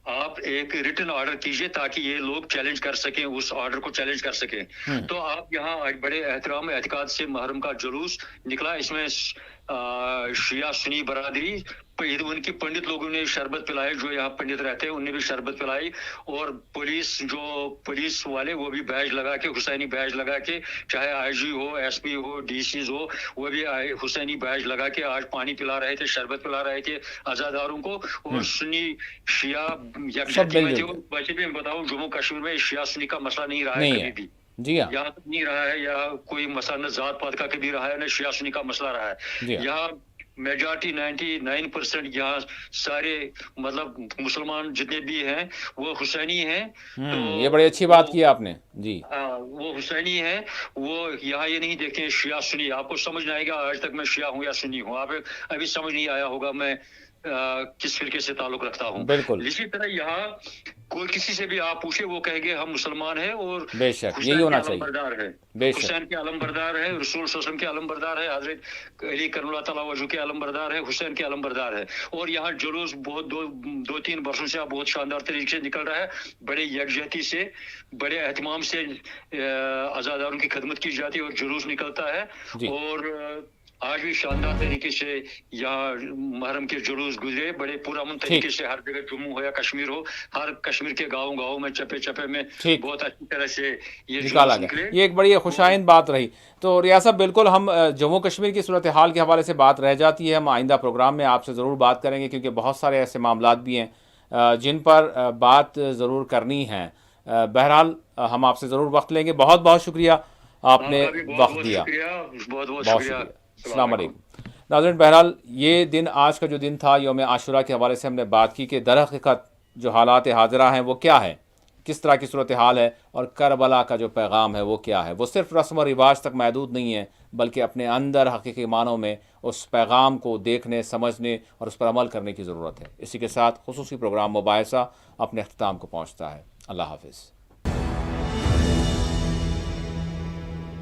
D: आप एक रिटन ऑर्डर कीजिए ताकि ये लोग चैलेंज कर सकें, उस ऑर्डर को चैलेंज कर सकें। तो आप यहाँ बड़े एहतराम एहतिकाद से मुहर्रम का जुलूस निकला, इसमें शिया सुन्नी बरादरी, उनकी पंडित लोगों ने शरबत पिलाई, जो यहाँ पंडित रहते हैं उनने भी शरबत पिलाई, और पुलिस वाले वो भी बैज लगा के, हुसैनी बैज लगा के, चाहे आईजी हो, एसपी हो, डीसी हो, वो भी हुसैनी बैज लगा के आज पानी पिला रहे थे, शरबत पिला रहे थे आजादारों को, और सुन्नी शिया यकजहती में थे। वैसे भी मैं बताऊं, जम्मू कश्मीर में शिया सुन्नी का मसला नहीं रहा है कभी भी,
A: जी हाँ,
D: यहाँ तक नहीं रहा है, या कोई मसला न जात पात का कभी रहा है, न शिया सुन्नी का मसला रहा है। यहाँ मेजॉरिटी 99% यहाँ सारे मतलब मुसलमान जितने भी हैं वो हुसैनी हैं। तो
A: ये बड़ी अच्छी बात की आपने जी।
D: वो हुसैनी है, वो यहाँ ये नहीं देखते हैं शिया सुन्नी। आपको समझ नहीं आएगा आज तक मैं शिया हूँ या सुन्नी हूँ, आप अभी समझ नहीं आया होगा मैं किस फिरके से ताल्लुक रखता हूँ।
A: बिल्कुल
D: इसी तरह यहाँ कोई किसी से भी आप पूछे वो कहेंगे हम मुसलमान हैं, और
A: बेशक यही होना चाहिए,
D: हुसैन के अलमबरदार है, रसूल सल्लल्लाहु अलैहि वसल्लम के अलमबरदार है, हजरत अली करमुल्लाह तआला वजहू के अलमबरदार है, हुसैन के अलमबरदार है। और यहाँ जुलूस बहुत 2-3 वर्षों से बहुत शानदार तरीके से निकल रहा है, बड़े यकजहती से, बड़े एहतमाम से आजादारों की खिदमत की जाती है और जुलूस निकलता है। और आज भी शानदार तरीके से यहाँ मुहर्रम के जुलूस गुजरे, बड़े पुरअमन तरीके से, हर जगह जम्मू हो या कश्मीर हो, हर कश्मीर के गाँव में चप्पे में बहुत अच्छी तरह से ये
A: निकाला गया। ये एक बड़ी खुशाइन बात रही। तो रियाज साहब, बिल्कुल हम जम्मू कश्मीर की सूरत हाल के हवाले से बात रह जाती है, हम आइंदा प्रोग्राम में आपसे ज़रूर बात करेंगे, क्योंकि बहुत सारे ऐसे मामलात भी हैं जिन पर बात ज़रूर करनी है। بہرحال ہم آپ سے ضرور وقت لیں گے. بہت بہت شکریہ آپ نے
D: آپ کا بھی بہت
A: وقت
D: بہت
A: دیا.
D: شکریہ، بہت بہت
A: بہت
D: شکریہ.
A: شکریہ. السلام علیکم. ناظرین، بہرحال یہ دن، آج کا جو دن تھا یوم عاشورہ کے حوالے سے ہم نے بات کی کہ در حقیقت جو حالات حاضرہ ہیں وہ کیا ہے، کس طرح کی صورتحال ہے، اور کربلا کا جو پیغام ہے وہ کیا ہے. وہ صرف رسم و رواج تک محدود نہیں ہے، بلکہ اپنے اندر حقیقی معنوں میں اس پیغام کو دیکھنے، سمجھنے اور اس پر عمل کرنے کی ضرورت ہے. اسی کے ساتھ خصوصی پروگرام مباحثہ اپنے اختتام کو پہنچتا ہے. اللہ حافظ.